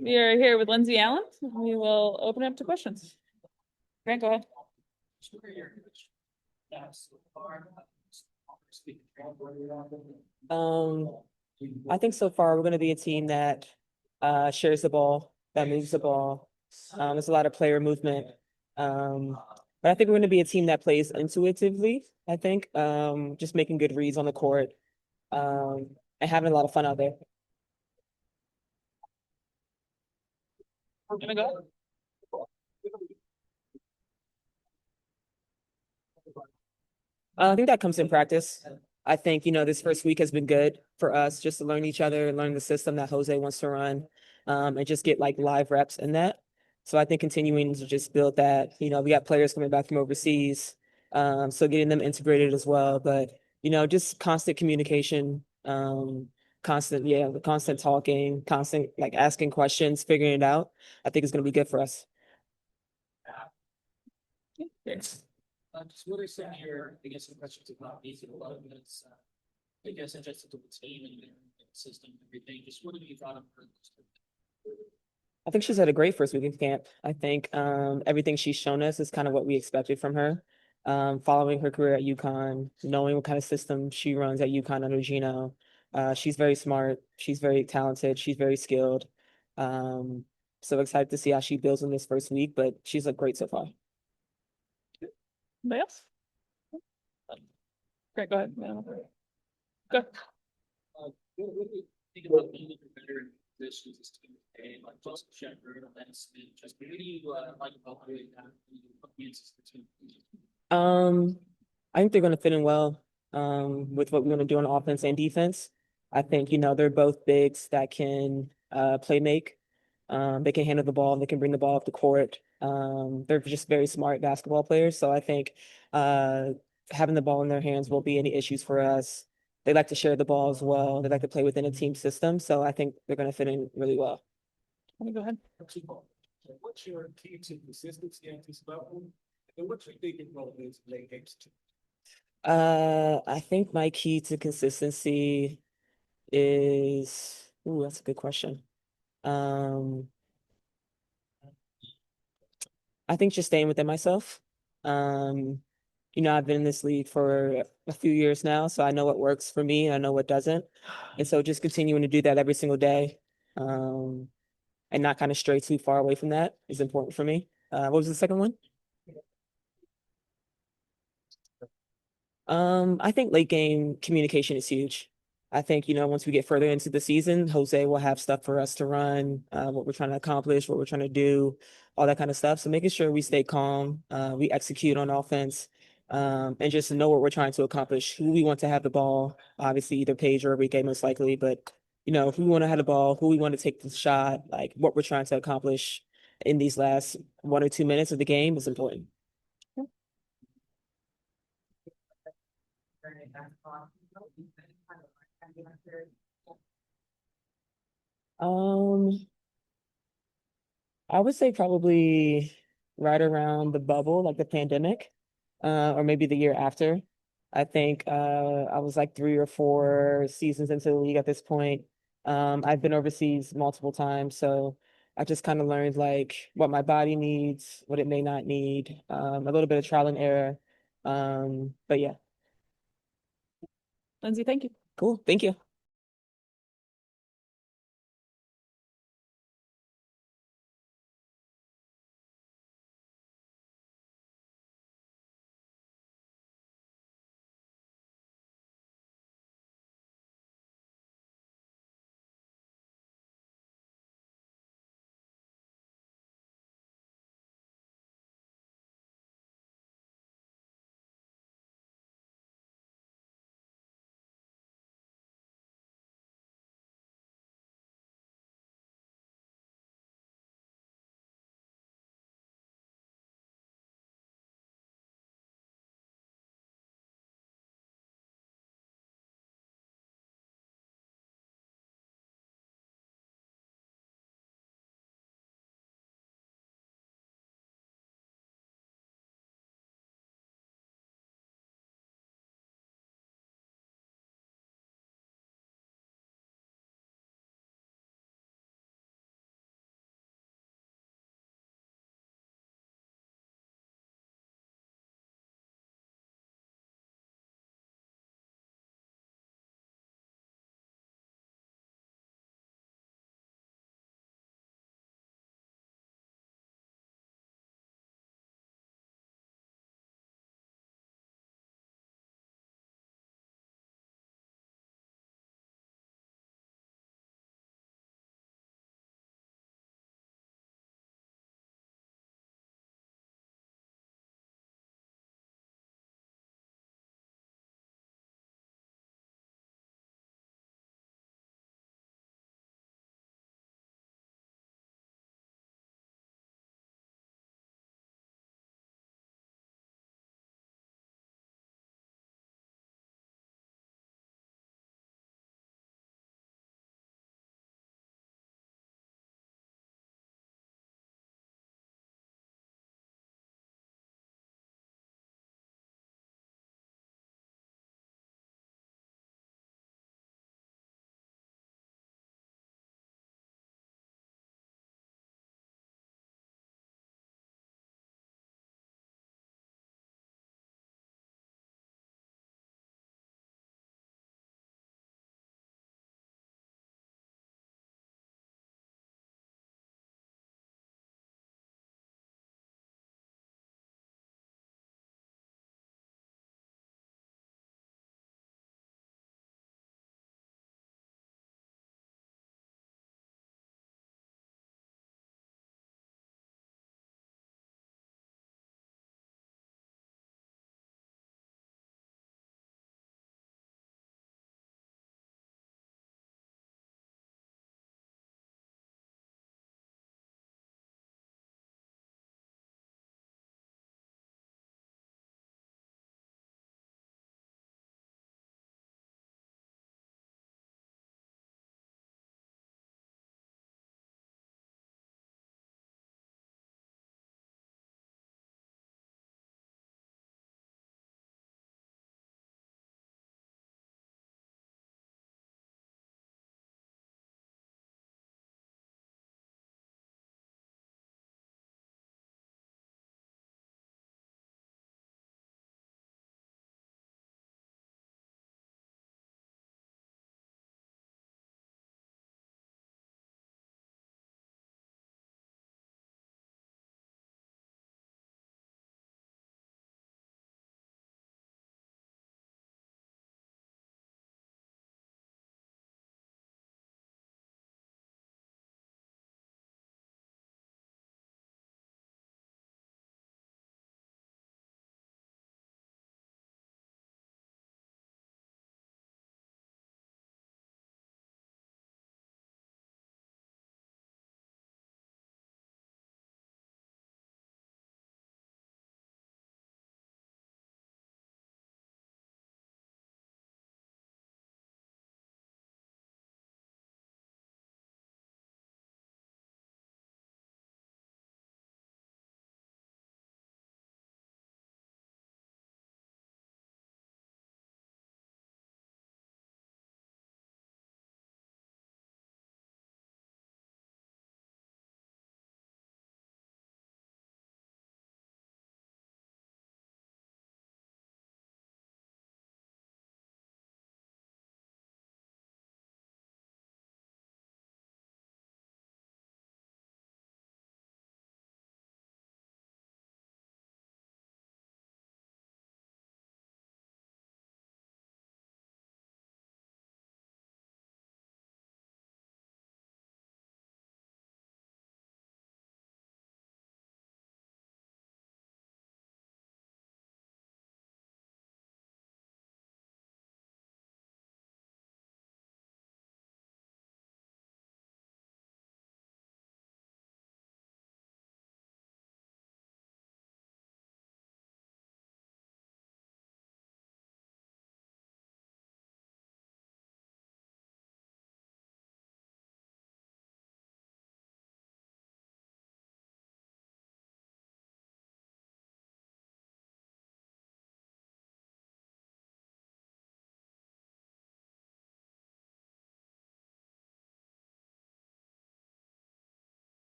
Speaker 2: We are here with Lindsay Allen. We will open it up to questions. Grant, go ahead.
Speaker 19: I think so far we're going to be a team that shares the ball, that moves the ball. There's a lot of player movement. But I think we're going to be a team that plays intuitively, I think, just making good reads on the court, and having a lot of fun out there.
Speaker 2: Gonna go.
Speaker 19: I think that comes in practice. I think, this first week has been good for us just to learn each other, learn the system that Jose wants to run, and just get like live reps in that. So I think continuing to just build that, we got players coming back from overseas, so getting them integrated as well. But, just constant communication, constant talking, constant like asking questions, figuring it out, I think is going to be good for us.
Speaker 2: Thanks.
Speaker 10: Just what are some of your, I guess, some questions about these, a lot of it's, I guess, adjusted to the team and their system and everything. Just what have you thought of her?
Speaker 19: I think she's had a great first week of camp. I think everything she's shown us is kind of what we expected from her. Following her career at UConn, knowing what kind of system she runs at UConn under Gino. She's very smart. She's very talented. She's very skilled. So excited to see how she builds in this first week, but she's looked great so far.
Speaker 2: Anybody else? Great, go ahead. Go.
Speaker 10: What do you think about being better in positions this team today, like just Shepard, Alanna Smith, just what do you like about the against the team?
Speaker 19: I think they're going to fit in well with what we're going to do on offense and defense. I think, they're both bigs that can play make. They can handle the ball, they can bring the ball up the court. They're just very smart basketball players. So I think having the ball in their hands won't be any issues for us. They like to share the ball as well. They like to play within a team system. So I think they're going to fit in really well.
Speaker 2: Let me go ahead.
Speaker 10: What's your key to consistency at this level? And what's your biggest role in late games too?
Speaker 19: I think my key to consistency is, that's a good question. I think just staying within myself. I've been in this league for a few years now, so I know what works for me and I know what doesn't. And so just continuing to do that every single day, and not kind of stray too far away from that is important for me. What was the second one? I think late game communication is huge. I think, once we get further into the season, Jose will have stuff for us to run, what we're trying to accomplish, what we're trying to do, all that kind of stuff. So making sure we stay calm, we execute on offense, and just know what we're trying to accomplish, who we want to have the ball, obviously either Paige or Arike most likely, but, who we want to have the ball, who we want to take the shot, like what we're trying to accomplish in these last 1 or 2 minutes of the game is important. I would say probably right around the bubble, like the pandemic, or maybe the year after. I think I was like 3 or 4 seasons into the league at this point. I've been overseas multiple times, so I just kind of learned like what my body needs, what it may not need, a little bit of trial and error. But yeah.
Speaker 2: Lindsay, thank you.
Speaker 19: Cool. Thank you.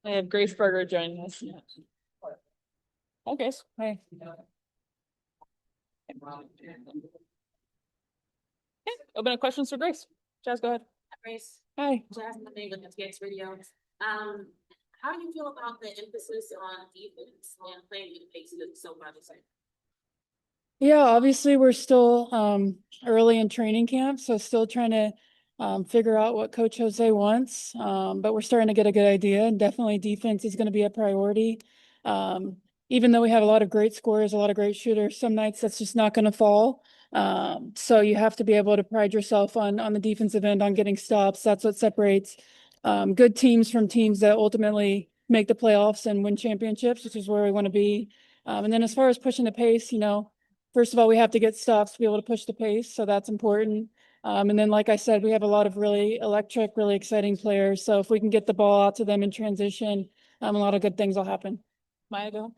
Speaker 2: I have Grace Berger joining us. Okay. Hey. Open up questions for Grace. Jazz, go ahead.
Speaker 11: Grace.
Speaker 2: Hi.
Speaker 11: Jasmine with STWF Radio. How do you feel about the emphasis on defense and playing with pace so far this year?
Speaker 21: Yeah, obviously we're still early in training camp, so still trying to figure out what Coach Jose wants. But we're starting to get a good idea, and definitely defense is going to be a priority. Even though we have a lot of great scorers, a lot of great shooters, some nights that's just not going to fall. So you have to be able to pride yourself on the defensive end, on getting stops. That's what separates good teams from teams that ultimately make the playoffs and win championships, which is where we want to be. And then as far as pushing the pace, first of all, we have to get stops to be able to push the pace, so that's important. And then, like I said, we have a lot of really electric, really exciting players. So if we can get the ball out to them in transition, a lot of good things will happen.
Speaker 2: Maya, go.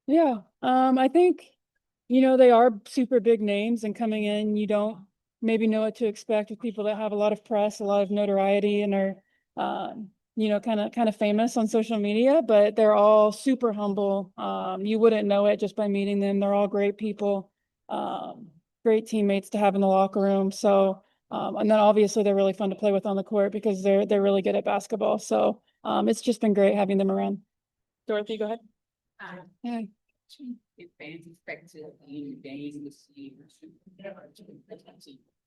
Speaker 21: Yeah, I think, they are super big names, and coming in, you don't maybe know what to expect with people that have a lot of press, a lot of notoriety, and are, kind of famous on social media, but they're all super humble. You wouldn't know it just by meeting them. They're all great people, great teammates to have in the locker room. So, and then obviously they're really fun to play with on the court because they're really good at basketball. So, it's just been great having them around.
Speaker 2: Dorothy, go ahead.
Speaker 21: Yeah.
Speaker 7: If fans expect to be in games this year.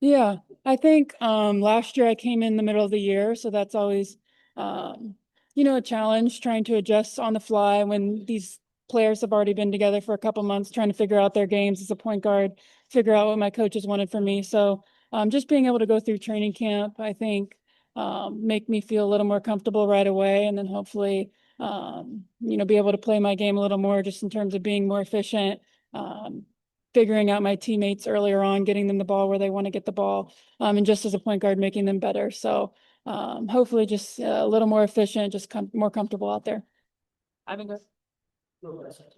Speaker 21: Yeah, I think last year I came in the middle of the year, so that's always a challenge trying to adjust on the fly when these players have already been together for a couple months, trying to figure out their games as a point guard, figure out what my coaches wanted from me. So just being able to go through training camp, I think make me feel a little more comfortable right away, and then hopefully be able to play my game a little more just in terms of being more efficient, figuring out my teammates earlier on, getting them the ball where they want to get the ball, and just as a point guard, making them better. So hopefully just a little more efficient, just more comfortable out there.
Speaker 2: Ivan, go.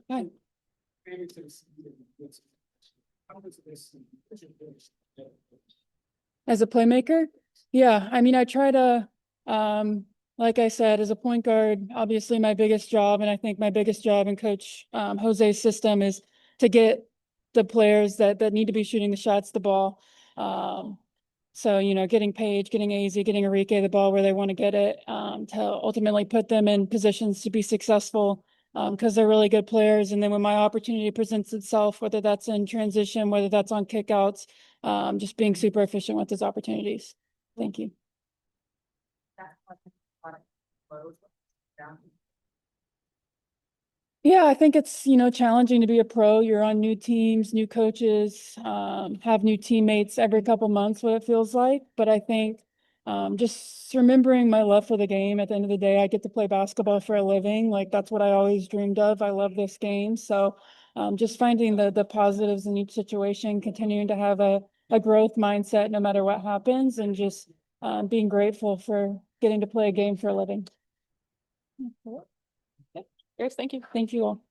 Speaker 21: Hi. As a playmaker? Yeah, I try to, like I said, as a point guard, obviously my biggest job, and I think my biggest job in Coach Jose's system is to get the players that need to be shooting the shots, the ball. So, getting Paige, getting Azzi, getting Arike the ball where they want to get it, to ultimately put them in positions to be successful, because they're really good players. And then when my opportunity presents itself, whether that's in transition, whether that's on kickouts, just being super efficient with those opportunities. Thank you. Yeah, I think it's, challenging to be a pro. You're on new teams, new coaches, have new teammates every couple months, what it feels like. But I think just remembering my love for the game. At the end of the day, I get to play basketball for a living. Like, that's what I always dreamed of. I love this game. So just finding the positives in each situation, continuing to have a growth mindset no matter what happens, and just being grateful for getting to play a game for a living.
Speaker 2: Yes, thank you.
Speaker 21: Thank you all.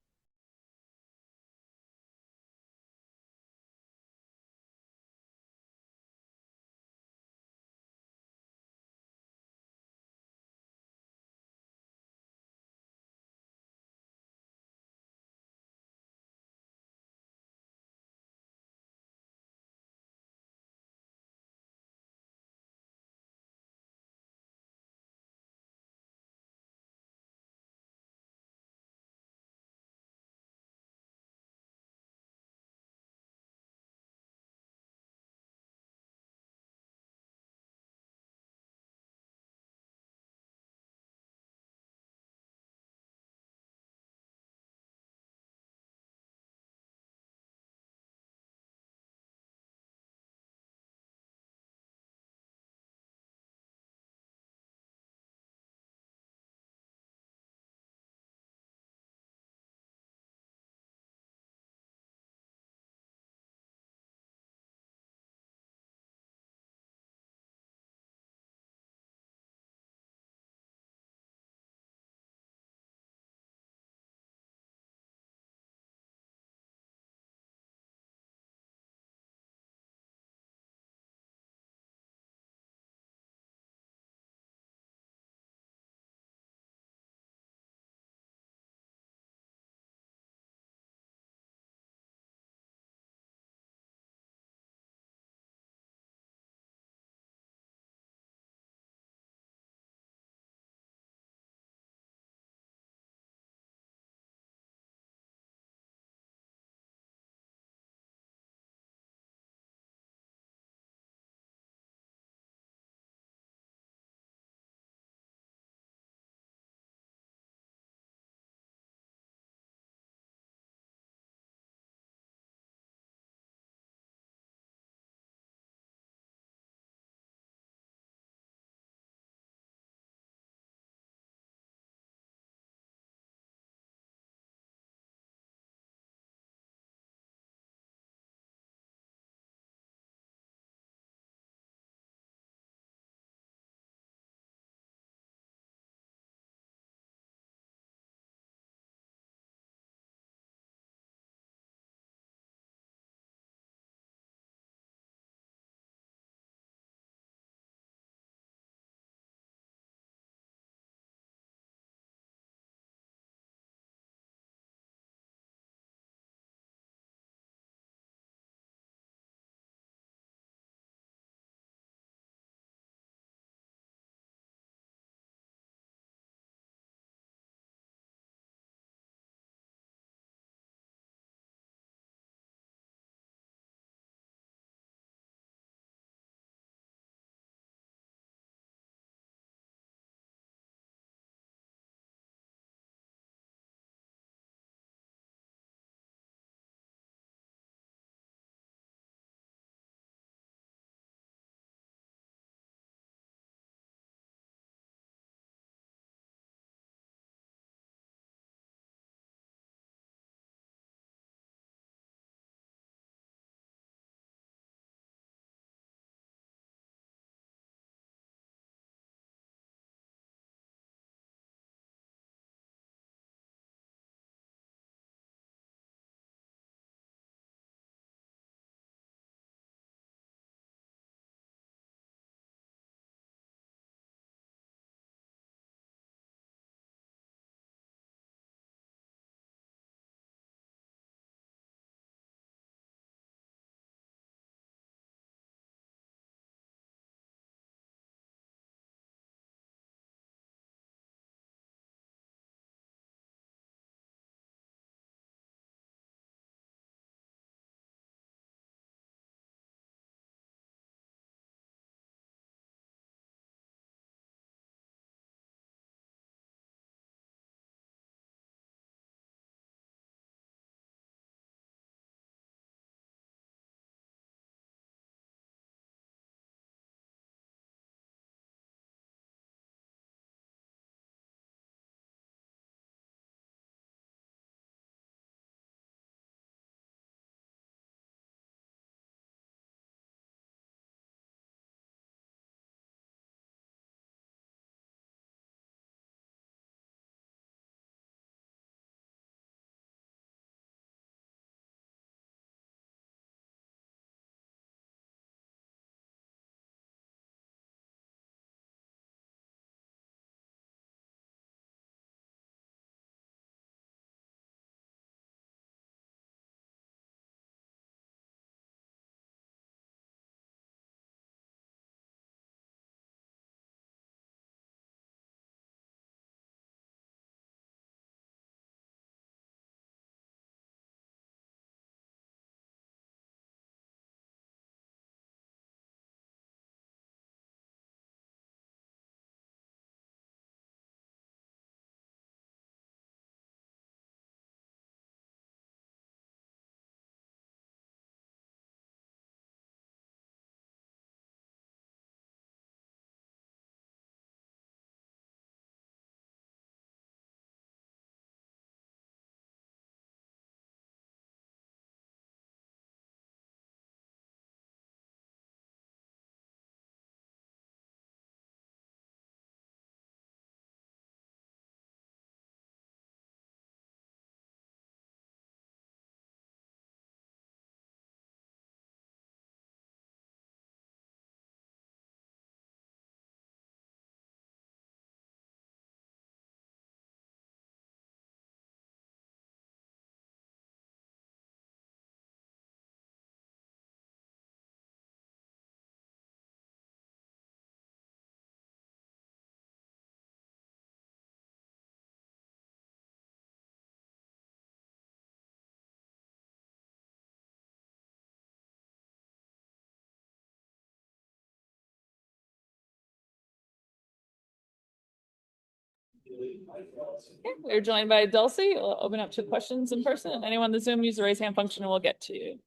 Speaker 2: We're joined by Dulcy. We'll open up to questions in person. Anyone in the Zoom, use the raise hand function and we'll get to you.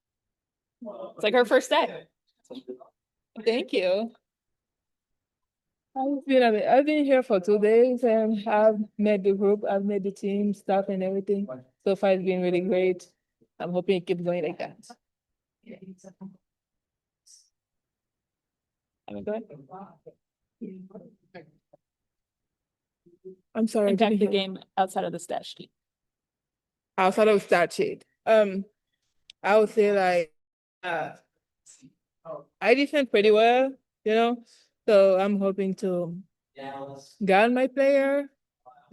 Speaker 2: It's like her first day.
Speaker 1: Thank you. I've been here for 2 days and I've met the group, I've met the team, staff and everything. So far it's been really great. I'm hoping it keeps going like that.
Speaker 2: Go ahead.
Speaker 1: I'm sorry.
Speaker 2: Impact the game outside of the stat sheet.
Speaker 1: Outside of stat sheet. I would say like I defend pretty well, you know. So I'm hoping to guard my player,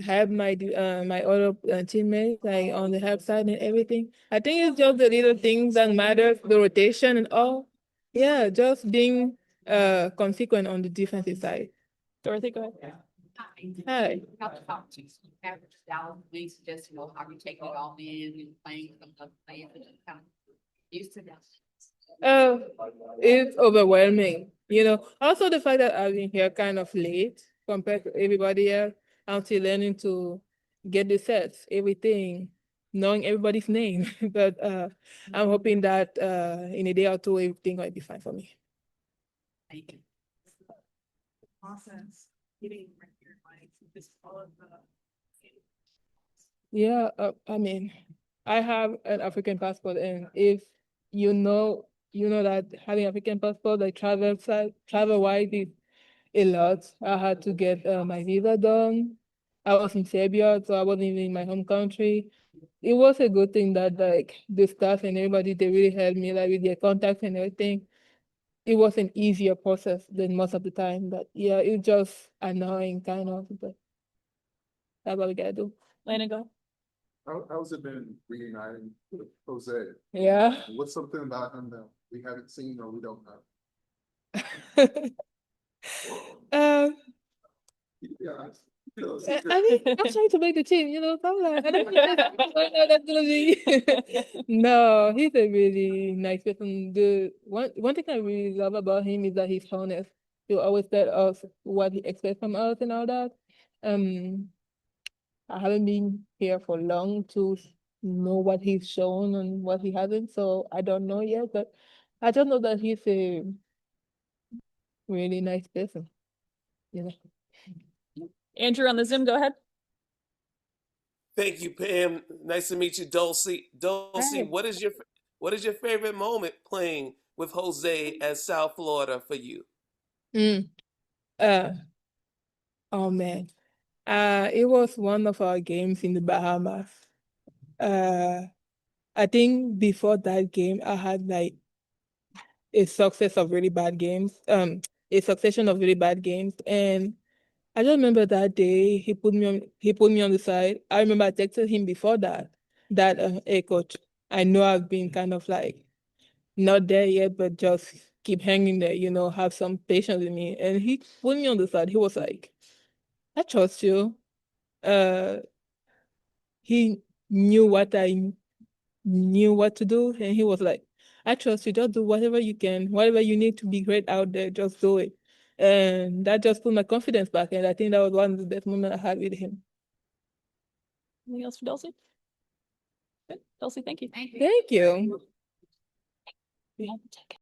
Speaker 1: have my my other teammates like on the help side and everything. I think it's just the little things that matter, the rotation and all. Yeah, just being consequent on the defensive side.
Speaker 2: Dorothy, go ahead.
Speaker 1: Hi.
Speaker 7: How to talk to average Dallas Wings, just, you know, how you taking it all in and playing some of the players and just kind of used to that.
Speaker 1: It's overwhelming, you know. Also the fact that I've been here kind of late compared to everybody else. I'm still learning to get the sets, everything, knowing everybody's name. But I'm hoping that in a day or two, everything will be fine for me.
Speaker 7: Thank you.
Speaker 10: Process getting here, like this all of the.
Speaker 1: Yeah, I mean, I have an African passport, and if you know that having African passport, like travel wise is a lot. I had to get my visa done. I was in Serbia, so I wasn't even in my home country. It was a good thing that like the staff and everybody, they really helped me like with their contacts and everything. It was an easier process than most of the time, but yeah, it's just annoying kind of, but that's what we gotta do.
Speaker 2: Lena, go.
Speaker 4: How's it been reuniting with Jose?
Speaker 1: Yeah.
Speaker 4: What's something about him that we haven't seen or we don't know? Yeah.
Speaker 1: I mean, I'm trying to make the team, you know, so I'm like, I don't know that's gonna be. No, he's a really nice person. The one thing I really love about him is that he's honest. He always tell us what he expects from us and all that. I haven't been here for long to know what he's shown and what he hasn't, so I don't know yet, but I just know that he's a really nice person. You know.
Speaker 2: Andrew on the Zoom, go ahead.
Speaker 15: Thank you, Pam. Nice to meet you, Dulcy. Dulcy,
Speaker 1: Hi.
Speaker 15: what is your favorite moment playing with Jose at South Florida for you?
Speaker 1: Uh, oh man. It was one of our games in the Bahamas. I think before that game, I had like a success of really bad games, a succession of really bad games. And I just remember that day he put me on the side. I remember I texted him before that, hey coach, I know I've been kind of like not there yet, but just keep hanging there, you know, have some patience with me. And he put me on the side. He was like, I trust you. He knew what to do, and he was like, I trust you, just do whatever you can, whatever you need to be great out there, just do it. And that just put my confidence back, and I think that was one of the best moments I had with him.
Speaker 2: Anything else for Dulcy? Good. Dulcy, thank you.
Speaker 1: Thank you.
Speaker 2: We have to take it.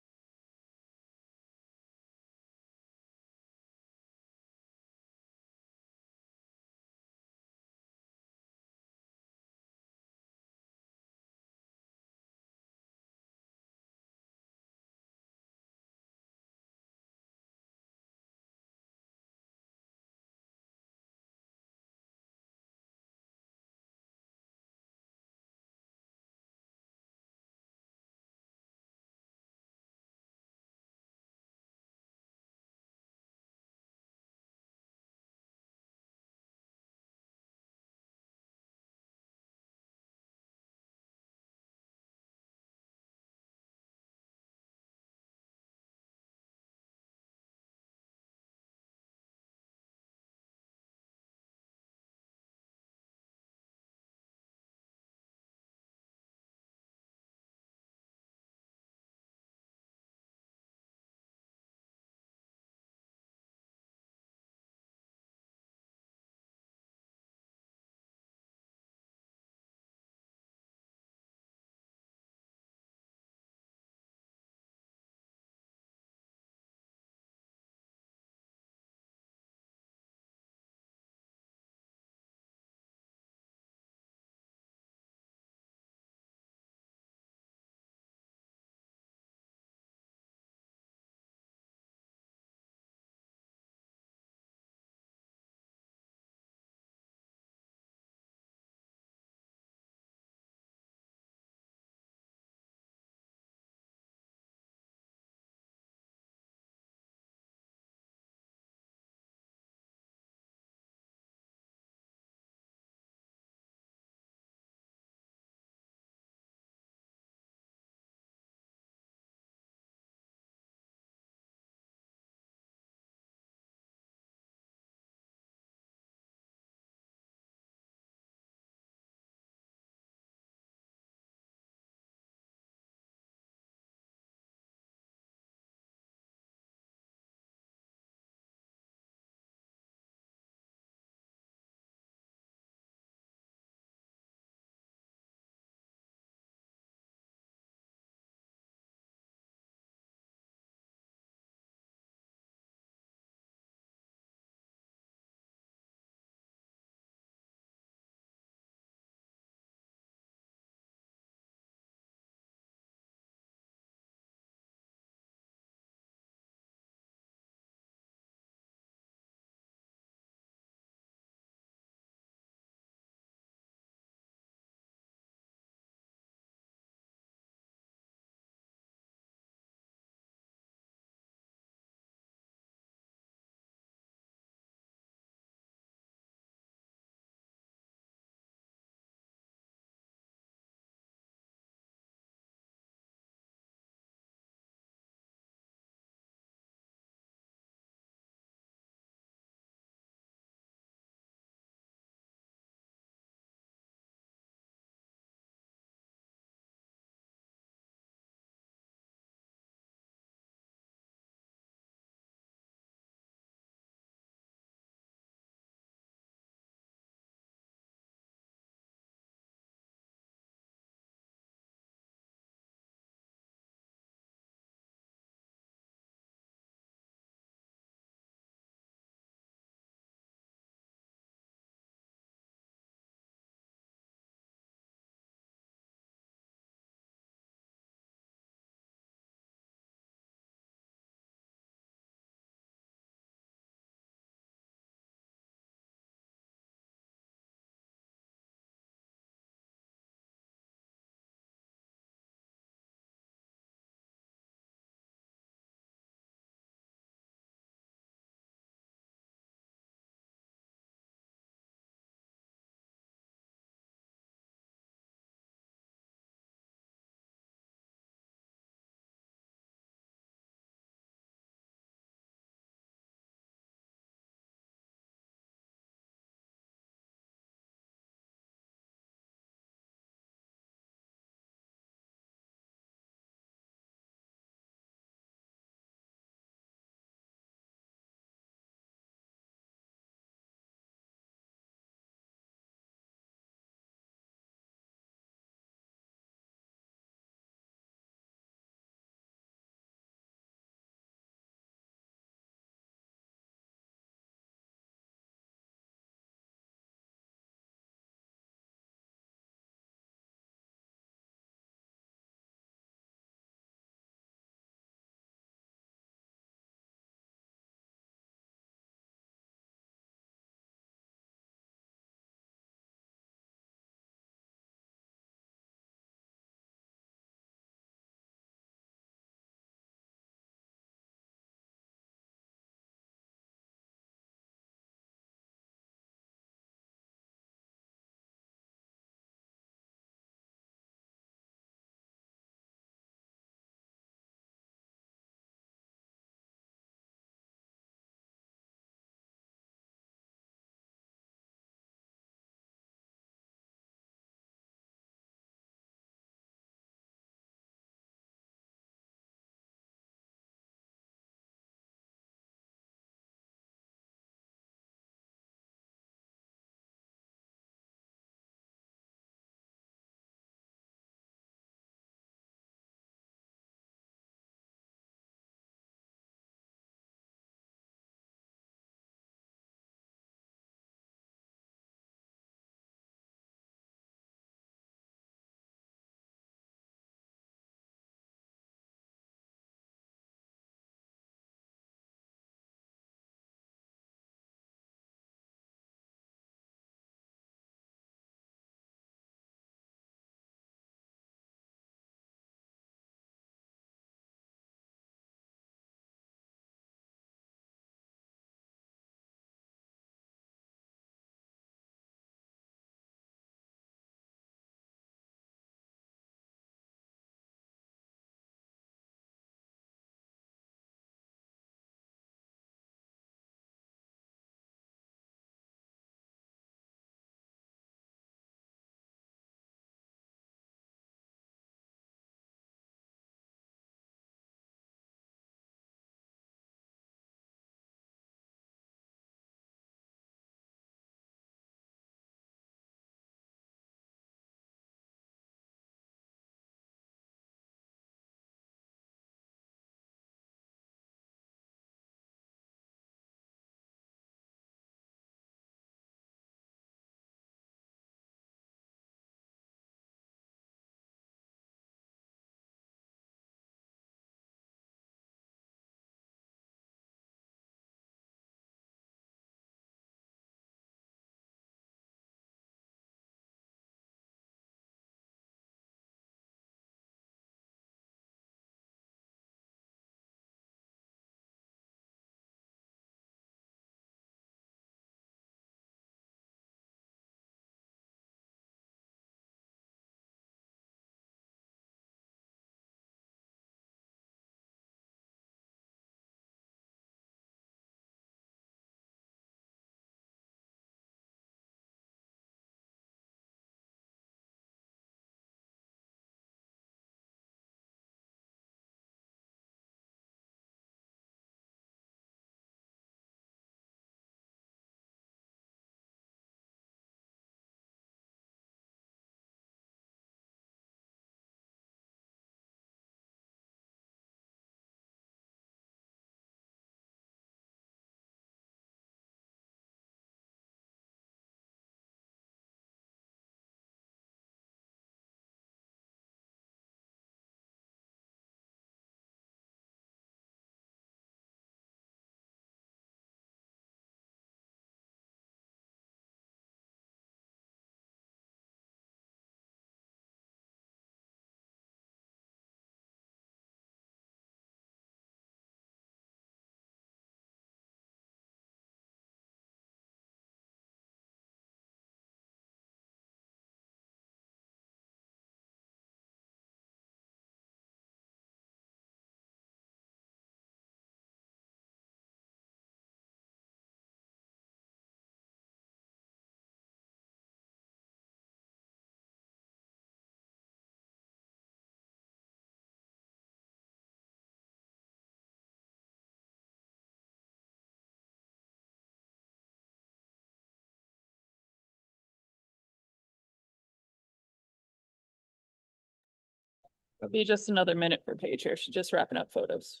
Speaker 2: It'll be just another minute for Paige here. She's just wrapping up photos.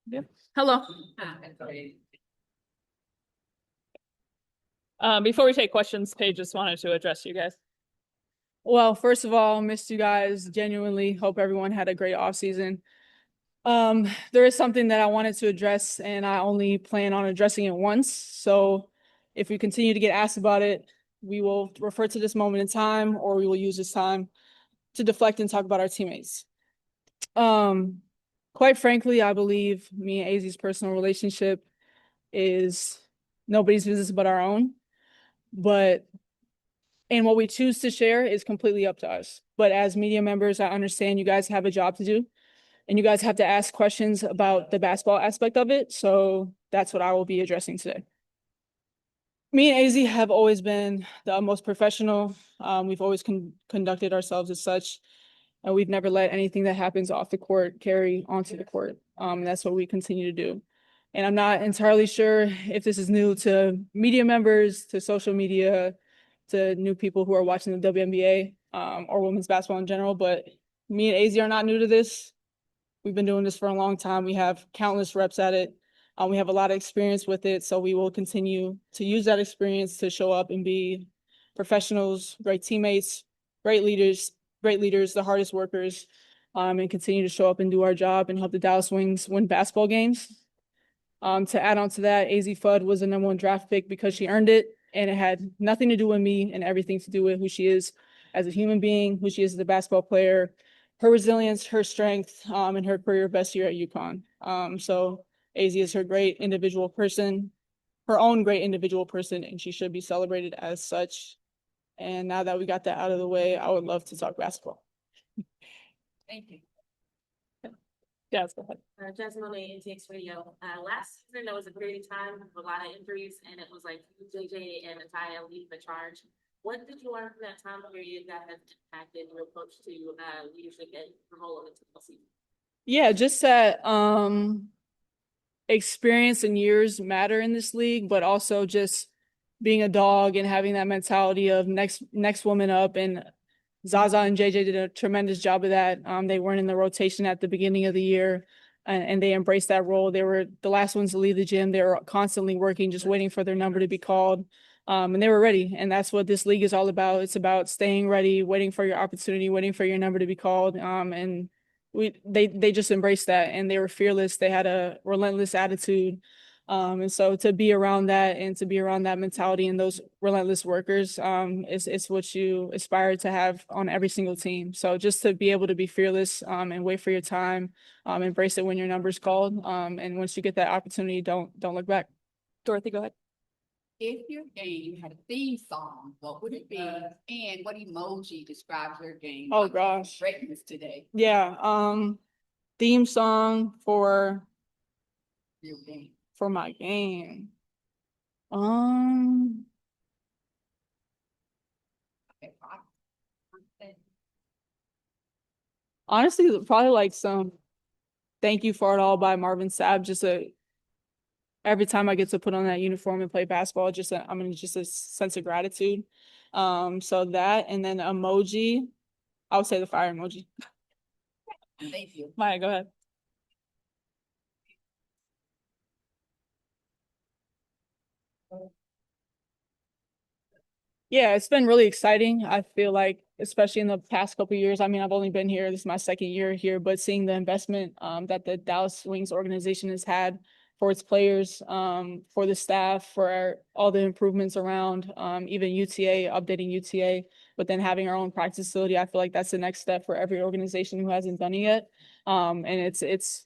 Speaker 2: Yeah. Hello. Before we take questions, Paige just wanted to address you guys.
Speaker 1: Well, first of all, missed you guys. Genuinely hope everyone had a great off season. There is something that I wanted to address, and I only plan on addressing it once. So if we continue to get asked about it, we will refer to this moment in time, or we will use this time to deflect and talk about our teammates. Quite frankly, I believe me and Azzi's personal relationship is nobody's business but our own. And what we choose to share is completely up to us. But as media members, I understand you guys have a job to do, and you guys have to ask questions about the basketball aspect of it. So that's what I will be addressing today. Me and Azzi have always been the most professional. We've always conducted ourselves as such, and we've never let anything that happens off the court carry onto the court. That's what we continue to do. And I'm not entirely sure if this is new to media members, to social media, to new people who are watching the WNBA or women's basketball in general, but me and Azzi are not new to this. We've been doing this for a long time. We have countless reps at it. We have a lot of experience with it, so we will continue to use that experience to show up and be professionals, great teammates, great leaders, the hardest workers, and continue to show up and do our job and help the Dallas Wings win basketball games. To add on to that, Azzi Fudd was the #1 draft pick because she earned it, and it had nothing to do with me and everything to do with who she is as a human being, who she is as a basketball player, her resilience, her strength, and her career best year at UConn. So Azzi is her great individual person, her own great individual person, and she should be celebrated as such. And now that we got that out of the way, I would love to talk basketball.
Speaker 11: Thank you.
Speaker 2: Yes, go ahead.
Speaker 11: Jasmine Monet, NTX Radio. Last season, there was a period of time with a lot of injuries, and it was like JJ and Natalia leading the charge. What did you learn from that time period that has impacted your approach to leadership and your role in the season?
Speaker 1: Yeah, just that experience and years matter in this league, but also just being a dog and having that mentality of next woman up. And Zaza and JJ did a tremendous job of that. They weren't in the rotation at the beginning of the year, and they embraced that role. They were the last ones to leave the gym. They were constantly working, just waiting for their number to be called. And they were ready. And that's what this league is all about. It's about staying ready, waiting for your opportunity, waiting for your number to be called. And they just embraced that, and they were fearless. They had a relentless attitude. And so to be around that and to be around that mentality and those relentless workers, is what you aspire to have on every single team. So just to be able to be fearless, and wait for your time, embrace it when your number's called. And once you get that opportunity, don't look back. Dorothy, go ahead.
Speaker 7: If your game had a theme song, what would it be? And what emoji describes your game?
Speaker 1: Oh gosh.
Speaker 7: Greatness today.
Speaker 1: Yeah. Theme song for
Speaker 7: Your game.
Speaker 1: for my game. Honestly, probably like some "Thank You for It All" by Marvin Sapp. Every time I get to put on that uniform and play basketball, just a sense of gratitude. So that, and then emoji, I would say the fire emoji.
Speaker 7: Thank you.
Speaker 1: Maya, go ahead. Yeah, it's been really exciting. I feel like, especially in the past couple of years, I mean, I've only been here, this is my second year here, but seeing the investment that the Dallas Wings organization has had for its players, for the staff, for all the improvements around, even UTA, updating UTA, but then having our own practice facility, I feel like that's the next step for every organization who hasn't done it yet. And it's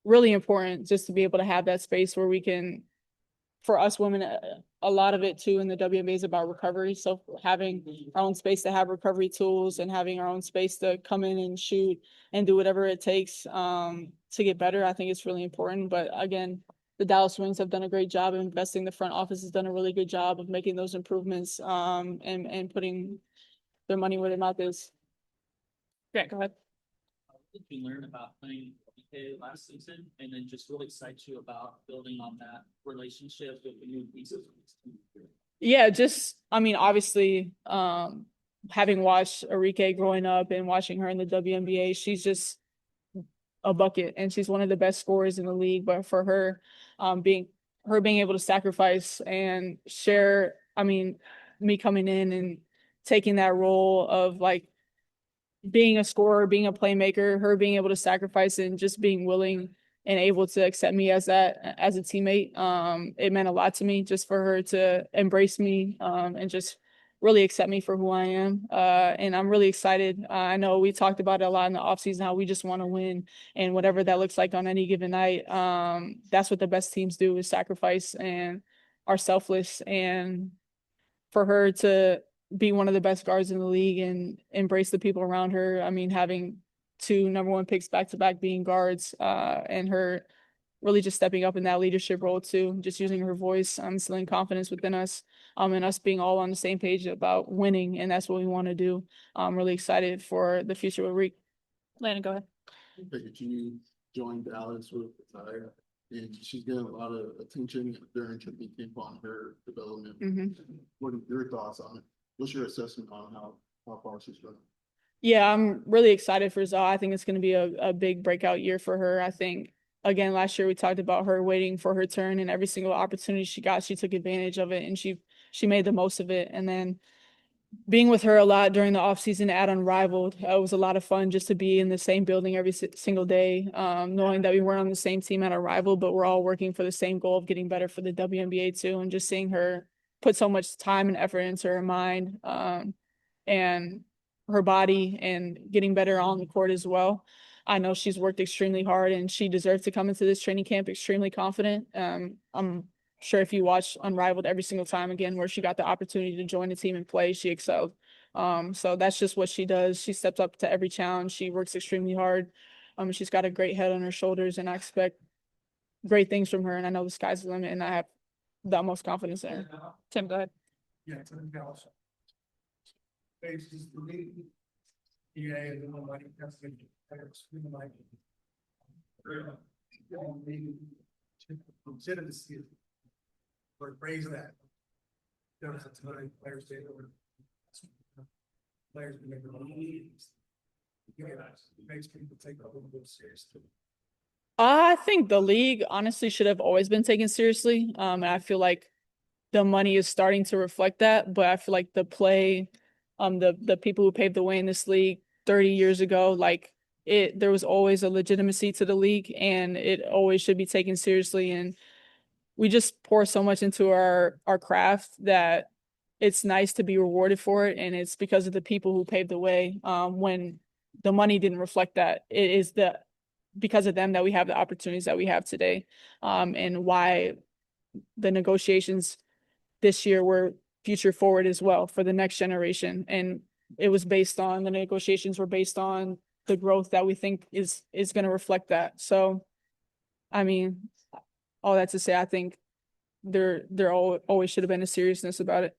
Speaker 1: really important just to be able to have that space where we can, for us women, a lot of it too in the WNBA is about recovery. So having our own space to have recovery tools and having our own space to come in and shoot and do whatever it takes to get better, I think it's really important. But again, the Dallas Wings have done a great job of investing. The front office has done a really good job of making those improvements and putting their money where their mouth is. Yeah, go ahead.
Speaker 10: What did you learn about playing last season, and then just really excite you about building on that relationship with the new pieces?
Speaker 1: Yeah, obviously, having watched Arike growing up and watching her in the WNBA, she's just a bucket, and she's one of the best scorers in the league. But for her, being able to sacrifice and share, me coming in and taking that role of like being a scorer, being a playmaker, her being able to sacrifice and just being willing and able to accept me as a teammate. It meant a lot to me just for her to embrace me, and just really accept me for who I am. And I'm really excited. I know we talked about it a lot in the offseason, how we just want to win, and whatever that looks like on any given night. That's what the best teams do, is sacrifice and are selfless. And for her to be one of the best guards in the league and embrace the people around her. Having 2 number 1 picks back to back being guards, and her really just stepping up in that leadership role too, just using her voice, instilling confidence within us, and us being all on the same page about winning. And that's what we want to do. I'm really excited for the future with Reek. Landon, go ahead.
Speaker 4: You joined Dallas with and she's getting a lot of attention during training camp on her development. What are your thoughts on it? What's your assessment on how far she's going?
Speaker 1: Yeah, I'm really excited for Zaw. I think it's going to be a big breakout year for her. I think, again, last year we talked about her waiting for her turn, and every single opportunity she got, she took advantage of it, and she made the most of it. And then being with her a lot during the offseason at Unrivaled, it was a lot of fun just to be in the same building every single day, knowing that we weren't on the same team at Unrivaled, but we're all working for the same goal of getting better for the WNBA too, and just seeing her put so much time and effort into her mind and her body and getting better on the court as well. I know she's worked extremely hard, and she deserves to come into this training camp extremely confident. I'm sure if you watch Unrivaled every single time, again, where she got the opportunity to join the team and play, she excelled.
Speaker 2: So that's just what she does. She steps up to every challenge. She works extremely hard. She's got a great head on her shoulders, and I expect great things from her. And I know the sky's the limit, and I have the utmost confidence in her. Tim, go ahead.
Speaker 3: Yeah, it's in Dallas. Basis the league. Yeah, the like that's the players like. Legitimacy. Or praise that. There was a ton of players there were. Players who make their own leagues. Yeah, it makes people take a little bit seriously.
Speaker 2: I think the league honestly should have always been taken seriously. And I feel like the money is starting to reflect that, but I feel like the play, the people who paved the way in this league 30 years ago, like there was always a legitimacy to the league, and it always should be taken seriously. And we just pour so much into our craft that it's nice to be rewarded for it. And it's because of the people who paved the way. When the money didn't reflect that, it is because of them that we have the opportunities that we have today. And why the negotiations this year were future forward as well for the next generation. And the negotiations were based on the growth that we think is going to reflect that. So, I mean, all that to say, I think there always should have been a seriousness about it.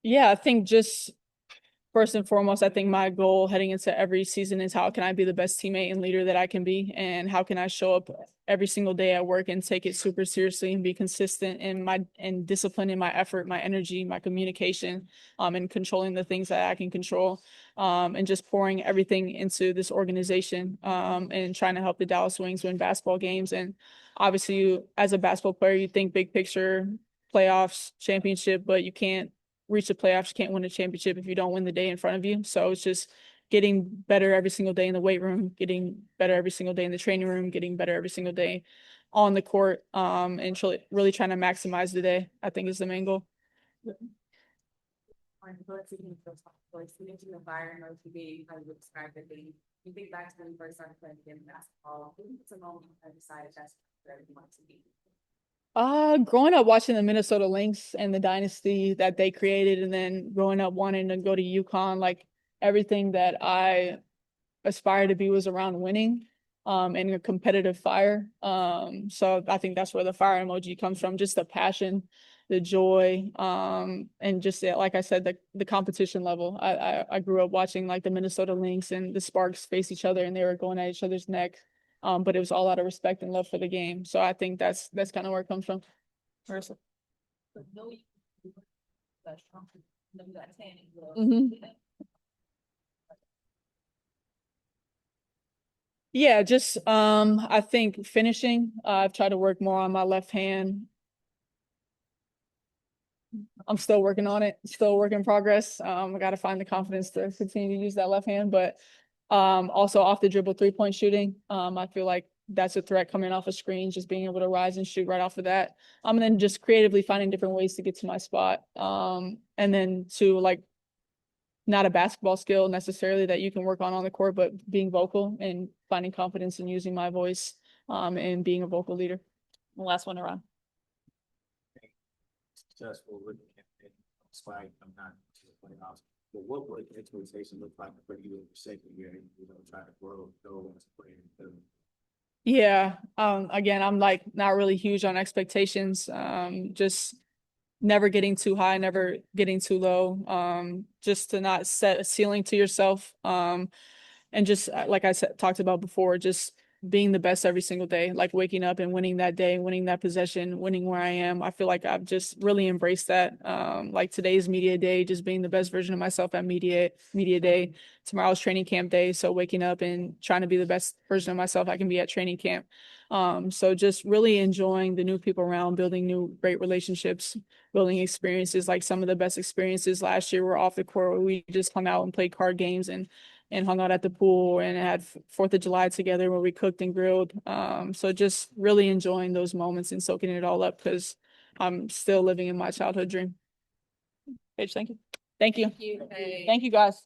Speaker 2: Yeah, I think just first and foremost, I think my goal heading into every season is how can I be the best teammate and leader that I can be, and how can I show up every single day at work and take it super seriously and be consistent and disciplined in my effort, my energy, my communication, and controlling the things that I can control, and just pouring everything into this organization, and trying to help the Dallas Wings win basketball games. And obviously, as a basketball player, you think big picture, playoffs, championship, but you can't reach the playoffs, you can't win a championship if you don't win the day in front of you. So it's just getting better every single day in the weight room, getting better every single day in the training room, getting better every single day on the court, and really trying to maximize the day, I think, is the main goal.
Speaker 7: You think back to when you first started playing basketball, it's a moment I decided that's where you want to be.
Speaker 2: Growing up watching the Minnesota Lynx and the dynasty that they created, and then growing up wanting to go to UConn, like everything that I aspired to be was around winning, and a competitive fire. So I think that's where the fire emoji comes from, just the passion, the joy, and just like I said, the competition level. I grew up watching like the Minnesota Lynx and the Sparks face each other, and they were going at each other's neck. But it was all out of respect and love for the game. So I think that's kind of where it comes from. Marissa. Yeah, just I think finishing. I've tried to work more on my left hand. I'm still working on it. Still a work in progress. I got to find the confidence to continue to use that left hand, but also off the dribble 3-point shooting. I feel like that's a threat coming off a screen, just being able to rise and shoot right off of that. And then just creatively finding different ways to get to my spot. And then to like, not a basketball skill necessarily that you can work on the court, but being vocal and finding confidence in using my voice, and being a vocal leader. The last one around.
Speaker 5: Successful with the campaign, despite I'm not to the playoffs. But what would expectation look like for you in your second year? Trying to grow as a player.
Speaker 2: Yeah. Again, I'm like not really huge on expectations. Just never getting too high, never getting too low. Just to not set a ceiling to yourself. And just like I talked about before, just being the best every single day, like waking up and winning that day, winning that possession, winning where I am. I feel like I've just really embraced that. Like today's media day, just being the best version of myself at media day. Tomorrow's training camp day. So waking up and trying to be the best version of myself I can be at training camp. So just really enjoying the new people around, building new great relationships, building experiences. Like some of the best experiences last year were off the court, where we just hung out and played card games and hung out at the pool and had 4th of July together where we cooked and grilled. So just really enjoying those moments and soaking it all up, because I'm still living in my childhood dream. Paige, thank you. Thank you.
Speaker 7: Thank you.
Speaker 2: Thank you, guys.